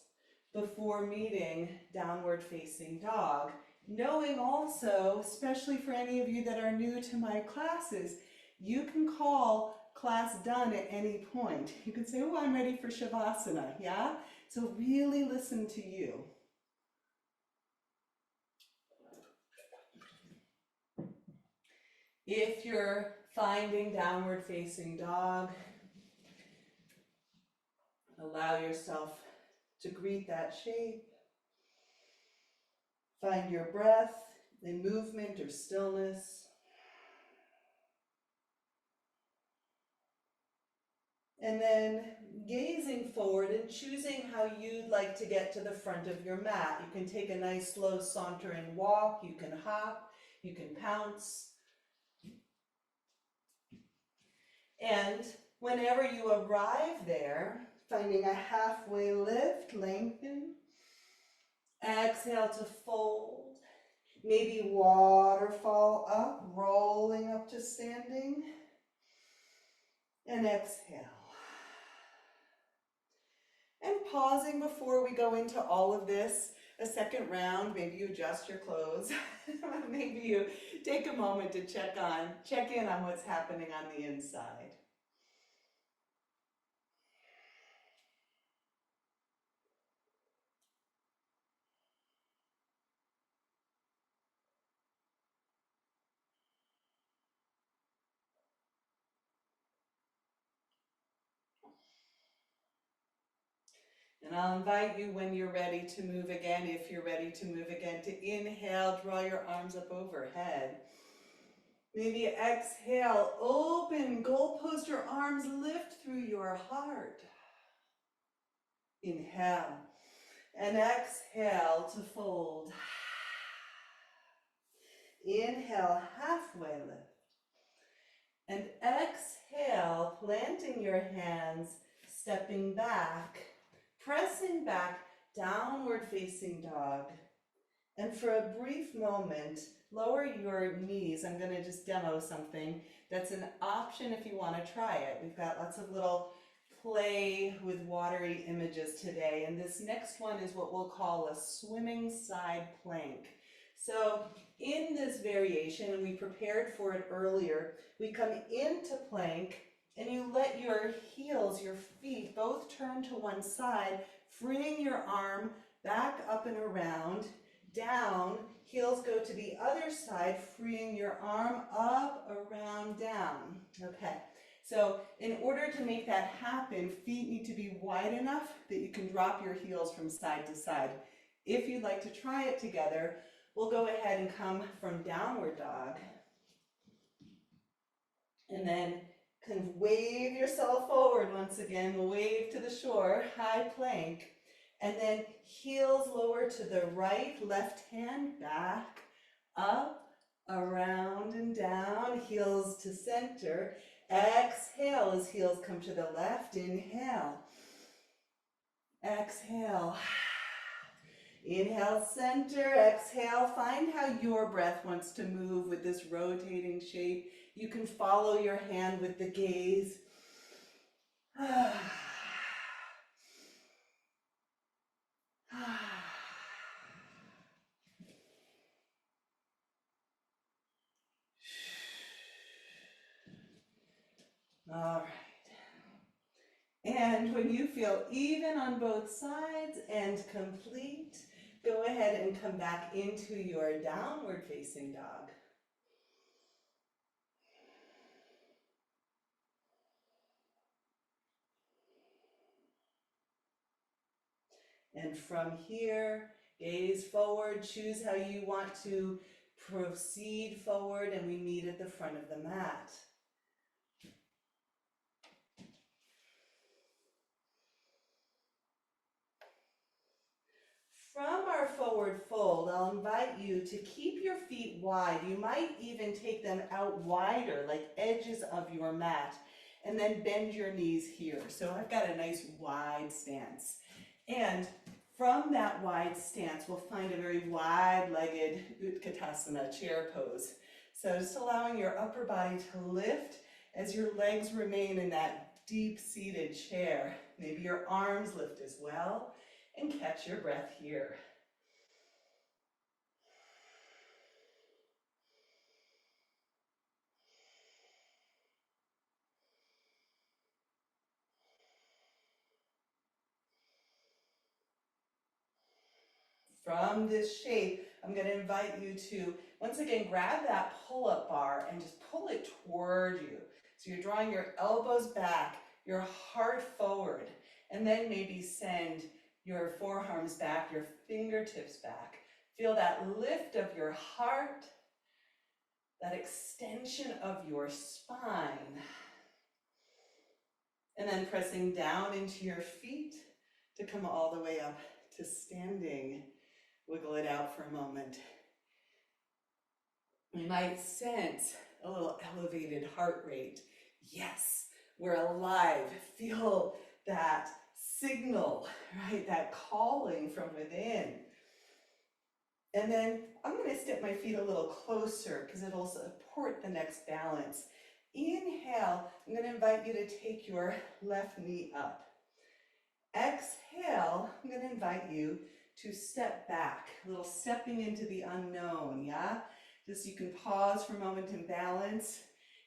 before meeting downward facing dog. Knowing also, especially for any of you that are new to my classes, you can call class done at any point. You can say, oh, I'm ready for Shavasana, yeah? So really listen to you. If you're finding downward facing dog, allow yourself to greet that shape. Find your breath in movement or stillness. And then gazing forward and choosing how you'd like to get to the front of your mat. You can take a nice slow sauntering walk, you can hop, you can pounce. And whenever you arrive there, finding a halfway lift, lengthen. Exhale to fold. Maybe waterfall up, rolling up to standing. And exhale. And pausing before we go into all of this, a second round, maybe you adjust your clothes. Maybe you take a moment to check in on what's happening on the inside. And I'll invite you when you're ready to move again, if you're ready to move again, to inhale, draw your arms up overhead. Maybe exhale, open, goalpost your arms, lift through your heart. Inhale and exhale to fold. Inhale, halfway lift. And exhale, planting your hands, stepping back, pressing back, downward facing dog. And for a brief moment, lower your knees. I'm going to just demo something. That's an option if you want to try it. We've got lots of little play with watery images today. And this next one is what we'll call a swimming side plank. So in this variation, and we prepared for it earlier, we come into plank and you let your heels, your feet, both turn to one side, freeing your arm back up and around, down, heels go to the other side, freeing your arm up, around, down. Okay, so in order to make that happen, feet need to be wide enough that you can drop your heels from side to side. If you'd like to try it together, we'll go ahead and come from downward dog. And then kind of wave yourself forward once again, wave to the shore, high plank. And then heels lower to the right, left hand back, up, around and down, heels to center. Exhale as heels come to the left, inhale. Exhale. Inhale, center, exhale. Find how your breath wants to move with this rotating shape. You can follow your hand with the gaze. All right. And when you feel even on both sides and complete, go ahead and come back into your downward facing dog. And from here, gaze forward, choose how you want to proceed forward, and we meet at the front of the mat. From our forward fold, I'll invite you to keep your feet wide. You might even take them out wider, like edges of your mat, and then bend your knees here. So I've got a nice wide stance. And from that wide stance, we'll find a very wide-legged Utkatasana, chair pose. So just allowing your upper body to lift as your legs remain in that deep-seated chair. Maybe your arms lift as well, and catch your breath here. From this shape, I'm going to invite you to, once again, grab that pull-up bar and just pull it toward you. So you're drawing your elbows back, your heart forward, and then maybe send your forearms back, your fingertips back. Feel that lift of your heart, that extension of your spine. And then pressing down into your feet to come all the way up to standing. Wiggle it out for a moment. You might sense a little elevated heart rate. Yes, we're alive. Feel that signal, right? That calling from within. And then I'm going to step my feet a little closer because it'll support the next balance. Inhale, I'm going to invite you to take your left knee up. Exhale, I'm going to invite you to step back, a little stepping into the unknown, yeah? Just you can pause for a moment and balance,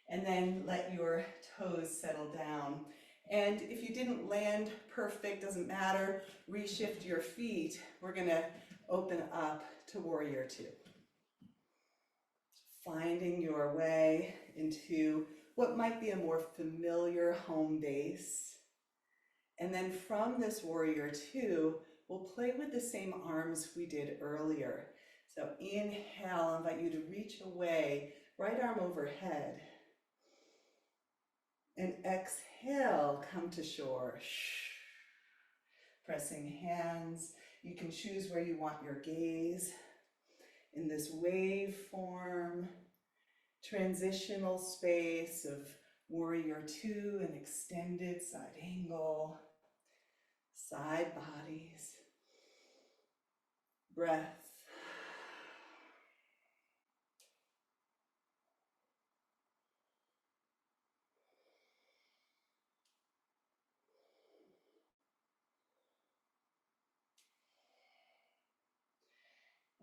and then let your toes settle down. And if you didn't land perfect, doesn't matter, reshift your feet. We're gonna open up to Warrior Two. Finding your way into what might be a more familiar home base. And then from this warrior two, we'll play with the same arms we did earlier. So inhale, I invite you to reach away, right arm overhead. And exhale, come to shore. Pressing hands. You can choose where you want your gaze. In this wave form, transitional space of warrior two, an extended side angle, side bodies, breath.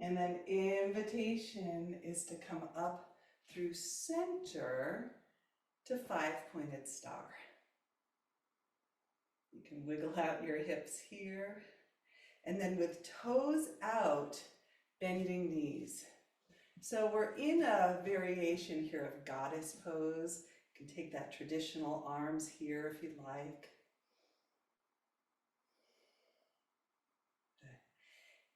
And then invitation is to come up through center to five-pointed star. You can wiggle out your hips here. And then with toes out, bending knees. So we're in a variation here of goddess pose. You can take that traditional arms here if you'd like.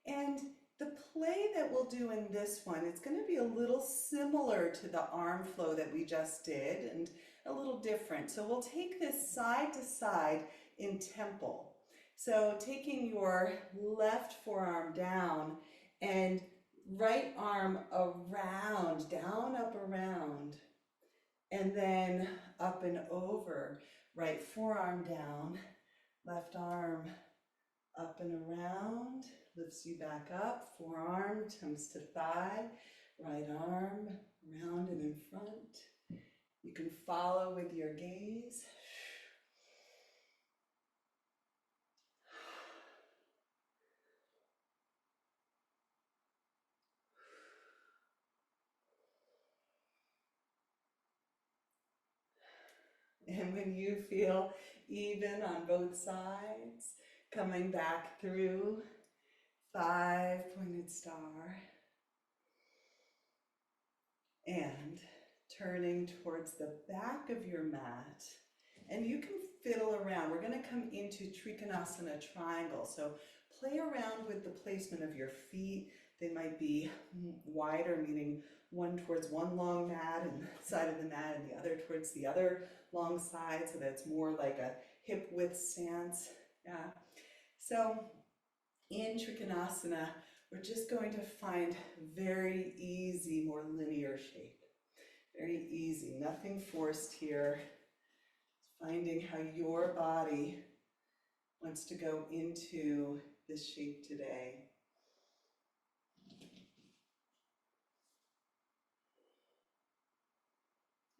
And the play that we'll do in this one, it's going to be a little similar to the arm flow that we just did and a little different. So we'll take this side to side in temple. So taking your left forearm down and right arm around, down, up, around, and then up and over. Right forearm down, left arm up and around, lifts you back up, forearm comes to thigh, right arm around and in front. You can follow with your gaze. And when you feel even on both sides, coming back through, five-pointed star. And turning towards the back of your mat. And you can fiddle around. We're going to come into Trikonasana triangle. So play around with the placement of your feet. They might be wider, meaning one towards one long mat and side of the mat and the other towards the other long side, so that it's more like a hip width stance. Yeah. So in Trikonasana, we're just going to find very easy, more linear shape. Very easy, nothing forced here. Finding how your body wants to go into this shape today.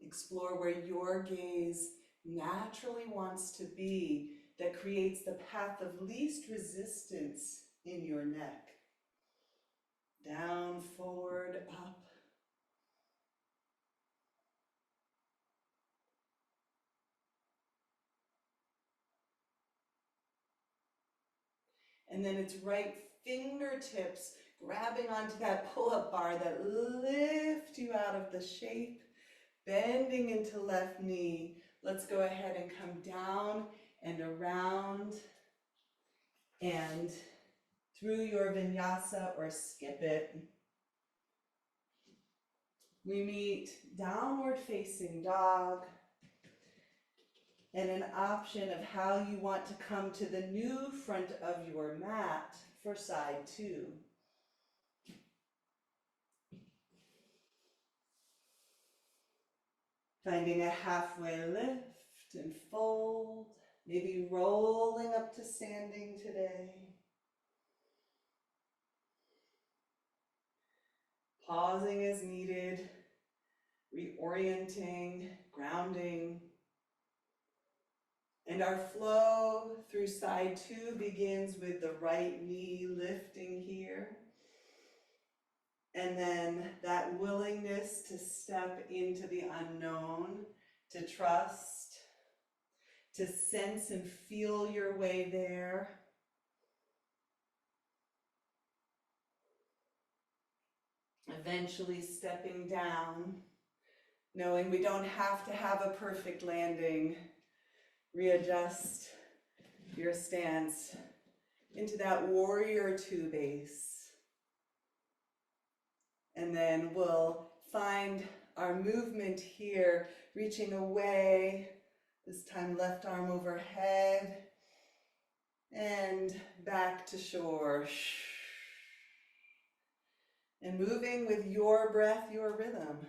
Explore where your gaze naturally wants to be, that creates the path of least resistance in your neck. Down, forward, up. And then it's right fingertips grabbing onto that pull-up bar that lift you out of the shape, bending into left knee. Let's go ahead and come down and around and through your vinyasa or skip it. We meet downward facing dog and an option of how you want to come to the new front of your mat for side two. Finding a halfway lift and fold, maybe rolling up to standing today. Pausing as needed, reorienting, grounding. And our flow through side two begins with the right knee lifting here. And then that willingness to step into the unknown, to trust, to sense and feel your way there. Eventually stepping down, knowing we don't have to have a perfect landing. Readjust your stance into that warrior two base. And then we'll find our movement here, reaching away, this time left arm overhead, and back to shore. And moving with your breath, your rhythm.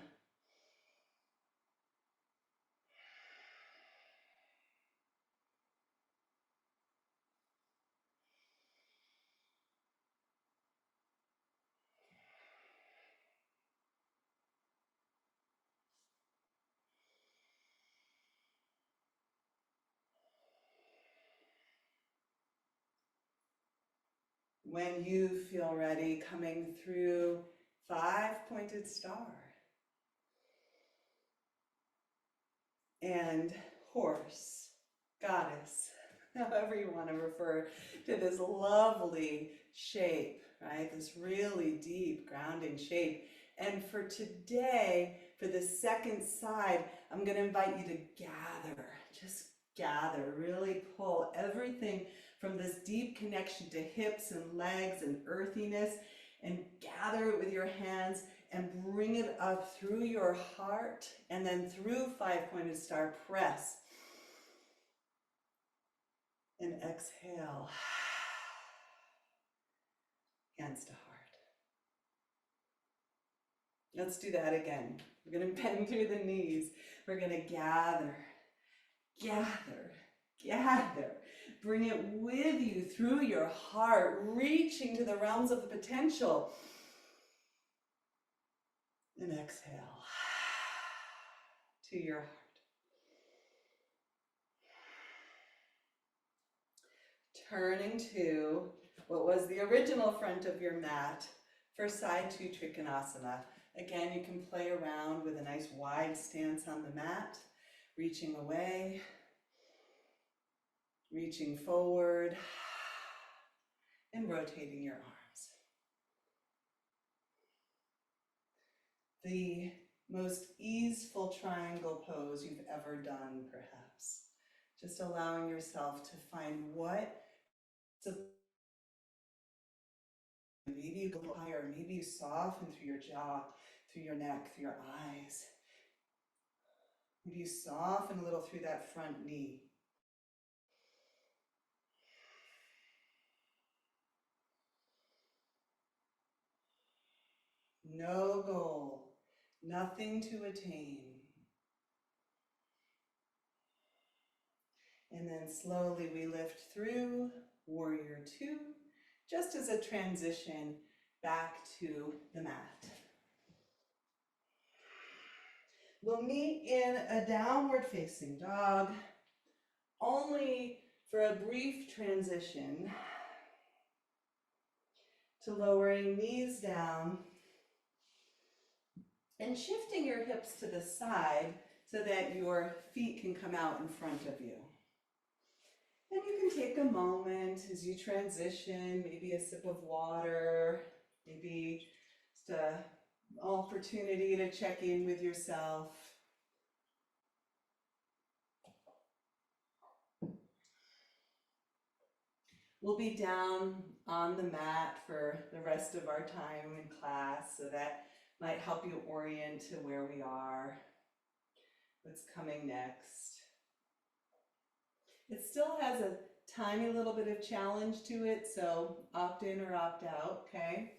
When you feel ready, coming through 5-pointed star and horse, goddess, however you want to refer to this lovely shape, right? This really deep grounding shape. And for today, for the second side, I'm going to invite you to gather, just gather, really pull everything from this deep connection to hips and legs and earthiness, and gather it with your hands and bring it up through your heart, and then through 5-pointed star, press and exhale, hands to heart. Let's do that again. We're going to bend through the knees. We're going to gather, gather, gather. Bring it with you through your heart, reaching to the realms of the potential. And exhale to your heart. Turning to what was the original front of your mat for side 2 Trikonasana. Again, you can play around with a nice wide stance on the mat, reaching away, reaching forward, and rotating your arms. The most easeful triangle pose you've ever done, perhaps. Just allowing yourself to find what, maybe you go higher, maybe you soften through your jaw, through your neck, through your eyes. Maybe you soften a little through that front knee. No goal, nothing to attain. And then slowly we lift through warrior 2, just as a transition back to the mat. We'll meet in a downward facing dog, only for a brief transition to lowering knees down and shifting your hips to the side so that your feet can come out in front of you. And you can take a moment as you transition, maybe a sip of water, maybe just an opportunity to check in with yourself. We'll be down on the mat for the rest of our time in class, so that might help you orient to where we are, what's coming next. It still has a tiny little bit of challenge to it, so opt in or opt out, okay?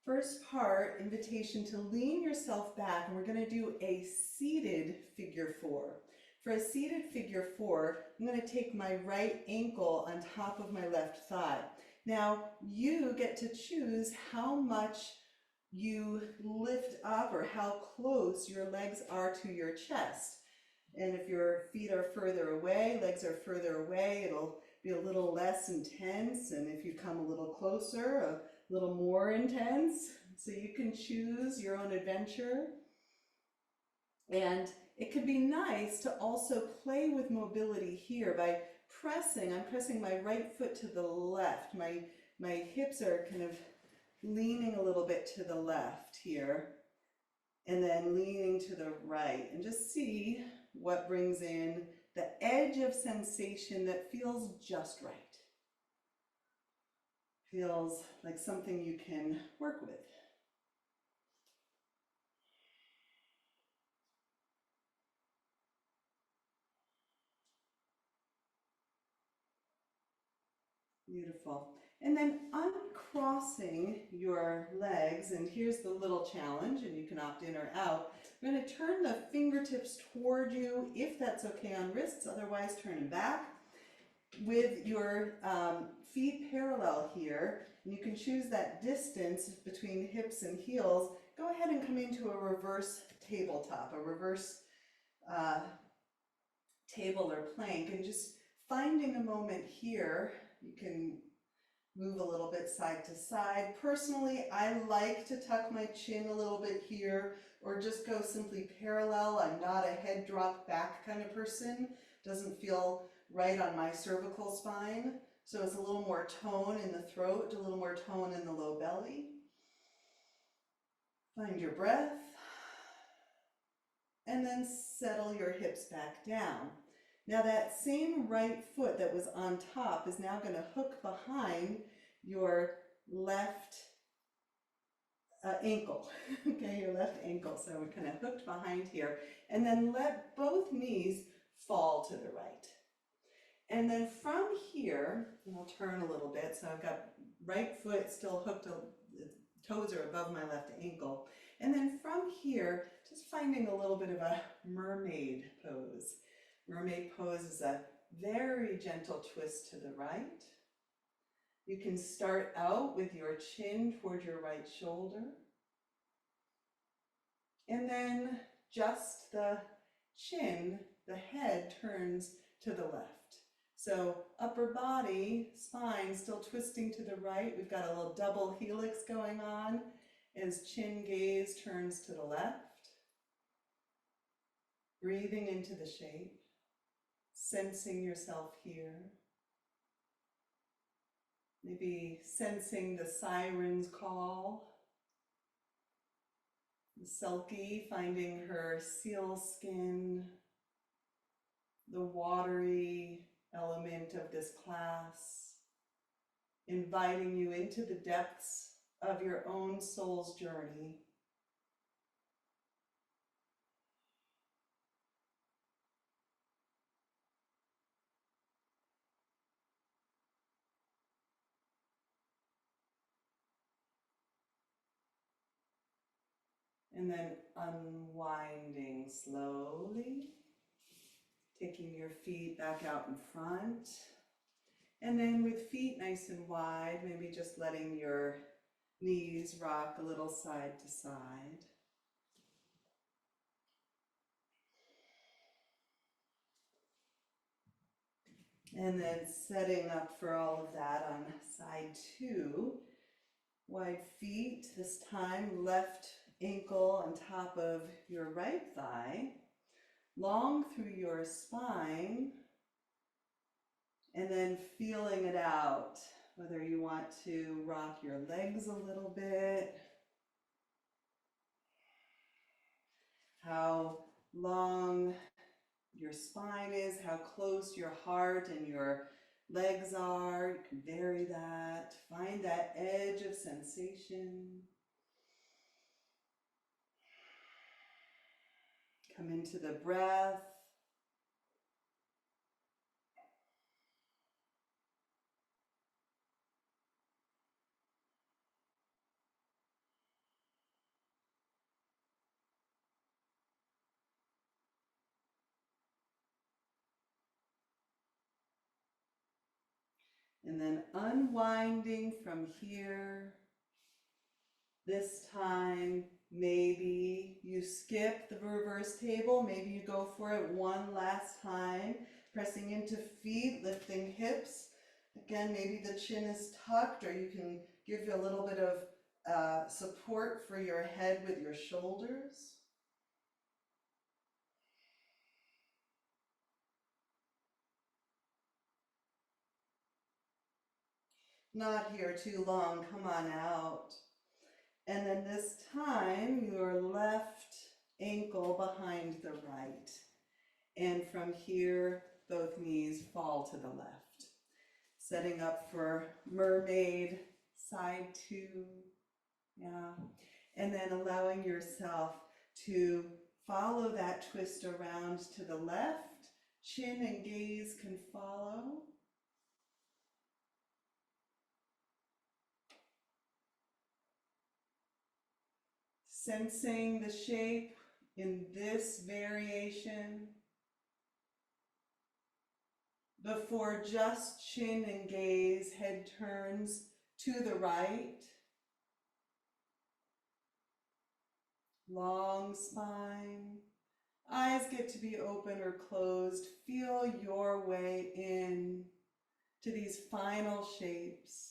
First part, invitation to lean yourself back, and we're going to do a seated figure 4. For a seated figure 4, I'm going to take my right ankle on top of my left thigh. Now, you get to choose how much you lift up or how close your legs are to your chest. And if your feet are further away, legs are further away, it'll be a little less intense. And if you come a little closer, a little more intense. So you can choose your own adventure. And it could be nice to also play with mobility here by pressing. I'm pressing my right foot to the left. My hips are kind of leaning a little bit to the left here, and then leaning to the right, and just see what brings in the edge of sensation that feels just right. Feels like something you can work with. Beautiful. And then uncrossing your legs, and here's the little challenge, and you can opt in or out. I'm going to turn the fingertips toward you, if that's okay on wrists, otherwise turn them back. With your feet parallel here, and you can choose that distance between hips and heels. Go ahead and come into a reverse tabletop, a reverse table or plank, and just finding a moment here. You can move a little bit side to side. Personally, I like to tuck my chin a little bit here, or just go simply parallel. I'm not a head drop back kind of person. Doesn't feel right on my cervical spine. So it's a little more tone in the throat, a little more tone in the low belly. Find your breath. And then settle your hips back down. Now that same right foot that was on top is now going to hook behind your left ankle, okay, your left ankle. So we're kind of hooked behind here. And then let both knees fall to the right. And then from here, and I'll turn a little bit, so I've got right foot still hooked, the toes are above my left ankle. And then from here, just finding a little bit of a mermaid pose. Mermaid pose is a very gentle twist to the right. You can start out with your chin toward your right shoulder. And then just the chin, the head turns to the left. So upper body, spine still twisting to the right. We've got a little double helix going on as chin gaze turns to the left. Breathing into the shape. Sensing yourself here. Maybe sensing the siren's call. The Selkie finding her seal skin. The watery element of this class. Inviting you into the depths of your own soul's journey. And then unwinding slowly, taking your feet back out in front. And then with feet nice and wide, maybe just letting your knees rock a little side to side. And then setting up for all of that on side two. Wide feet, this time left ankle on top of your right thigh, long through your spine, and then feeling it out, whether you want to rock your legs a little bit, how long your spine is, how close your heart and your legs are. You can vary that. Find that edge of sensation. Come into the breath. And then unwinding from here. This time, maybe you skip the reverse table. Maybe you go for it one last time. Pressing into feet, lifting hips. Again, maybe the chin is tucked, or you can give you a little bit of support for your head with your shoulders. Not here too long, come on out. And then this time, your left ankle behind the right. And from here, both knees fall to the left. Setting up for mermaid, side two. Yeah. And then allowing yourself to follow that twist around to the left. Chin and gaze can follow. Sensing the shape in this variation before just chin and gaze, head turns to the right. Long spine. Eyes get to be open or closed. Feel your way in to these final shapes.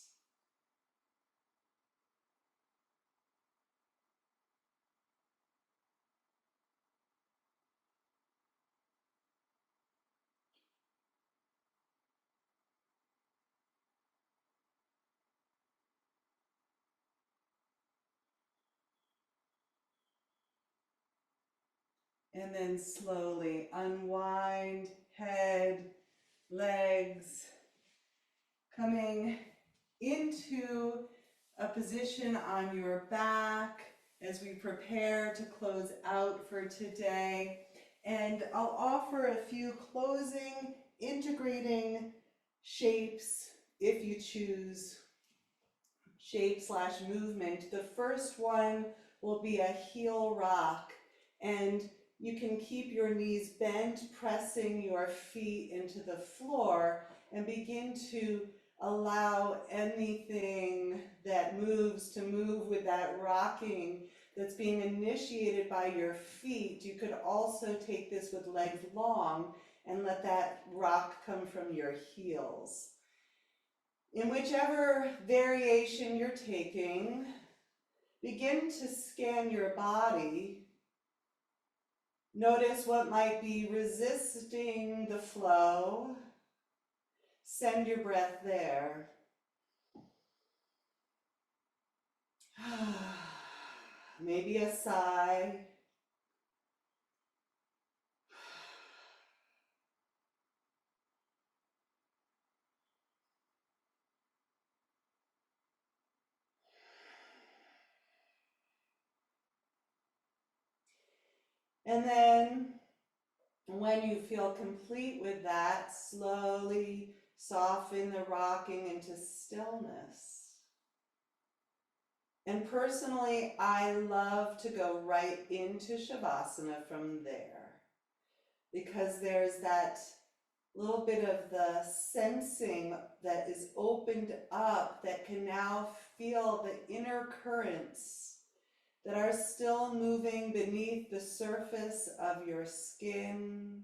And then slowly unwind head, legs, coming into a position on your back as we prepare to close out for today. And I'll offer a few closing, integrating shapes if you choose shape/movement. The first one will be a heel rock, and you can keep your knees bent, pressing your feet into the floor, and begin to allow anything that moves to move with that rocking that's being initiated by your feet. You could also take this with legs long and let that rock come from your heels. In whichever variation you're taking, begin to scan your body. Notice what might be resisting the flow. Send your breath there. Maybe a sigh. And then when you feel complete with that, slowly soften the rocking into stillness. And personally, I love to go right into Shavasana from there, because there's that little bit of the sensing that is opened up that can now feel the inner currents that are still moving beneath the surface of your skin.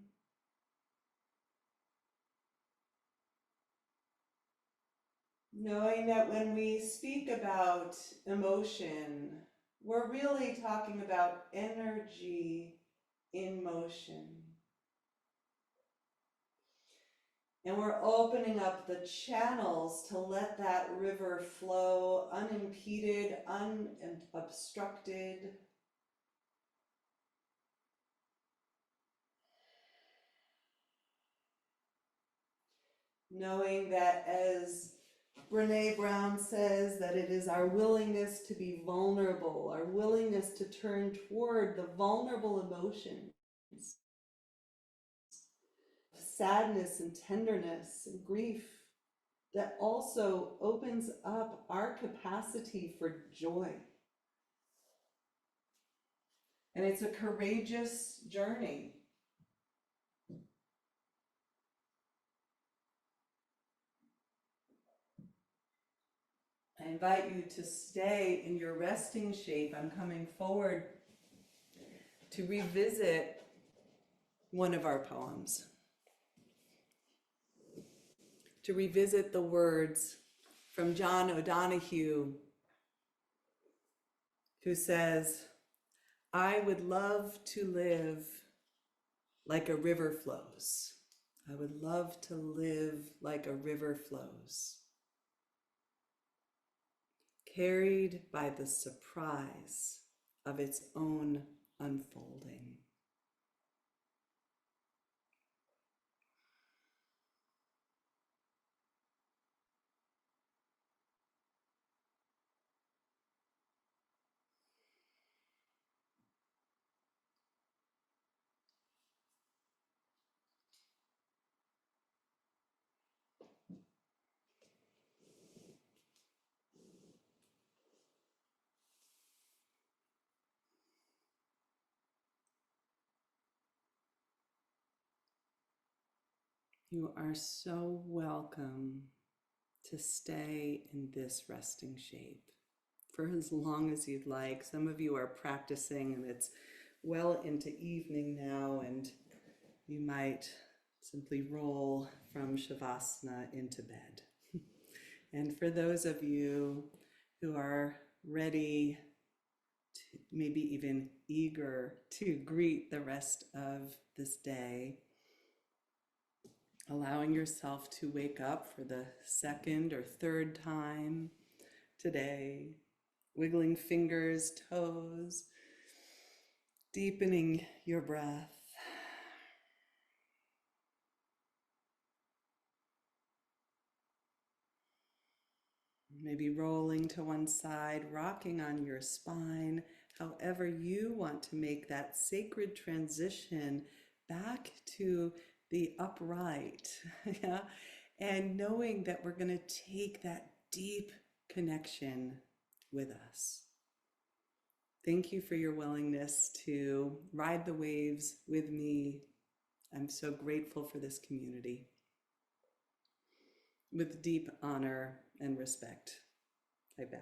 Knowing that when we speak about emotion, we're really talking about energy in motion. And we're opening up the channels to let that river flow unimpeded, unobstructed. Knowing that, as Brené Brown says, that it is our willingness to be vulnerable, our willingness to turn toward the vulnerable emotions, sadness and tenderness and grief, that also opens up our capacity for joy. And it's a courageous journey. I invite you to stay in your resting shape. I'm coming forward to revisit one of our poems, to revisit the words from John O'Donohue, who says, "I would love to live like a river flows. I would love to live like a river flows, carried by the surprise of its own unfolding." You are so welcome to stay in this resting shape for as long as you'd like. Some of you are practicing and it's well into evening now, and you might simply roll from Shavasana into bed. And for those of you who are ready, to, maybe even eager to greet the rest of this day, allowing yourself to wake up for the second or third time today, wiggling fingers, toes, deepening your breath. Maybe rolling to one side, rocking on your spine, however you want to make that sacred transition back to the upright. Yeah? And knowing that we're going to take that deep connection with us. Thank you for your willingness to ride the waves with me. I'm so grateful for this community. With deep honor and respect, I bow.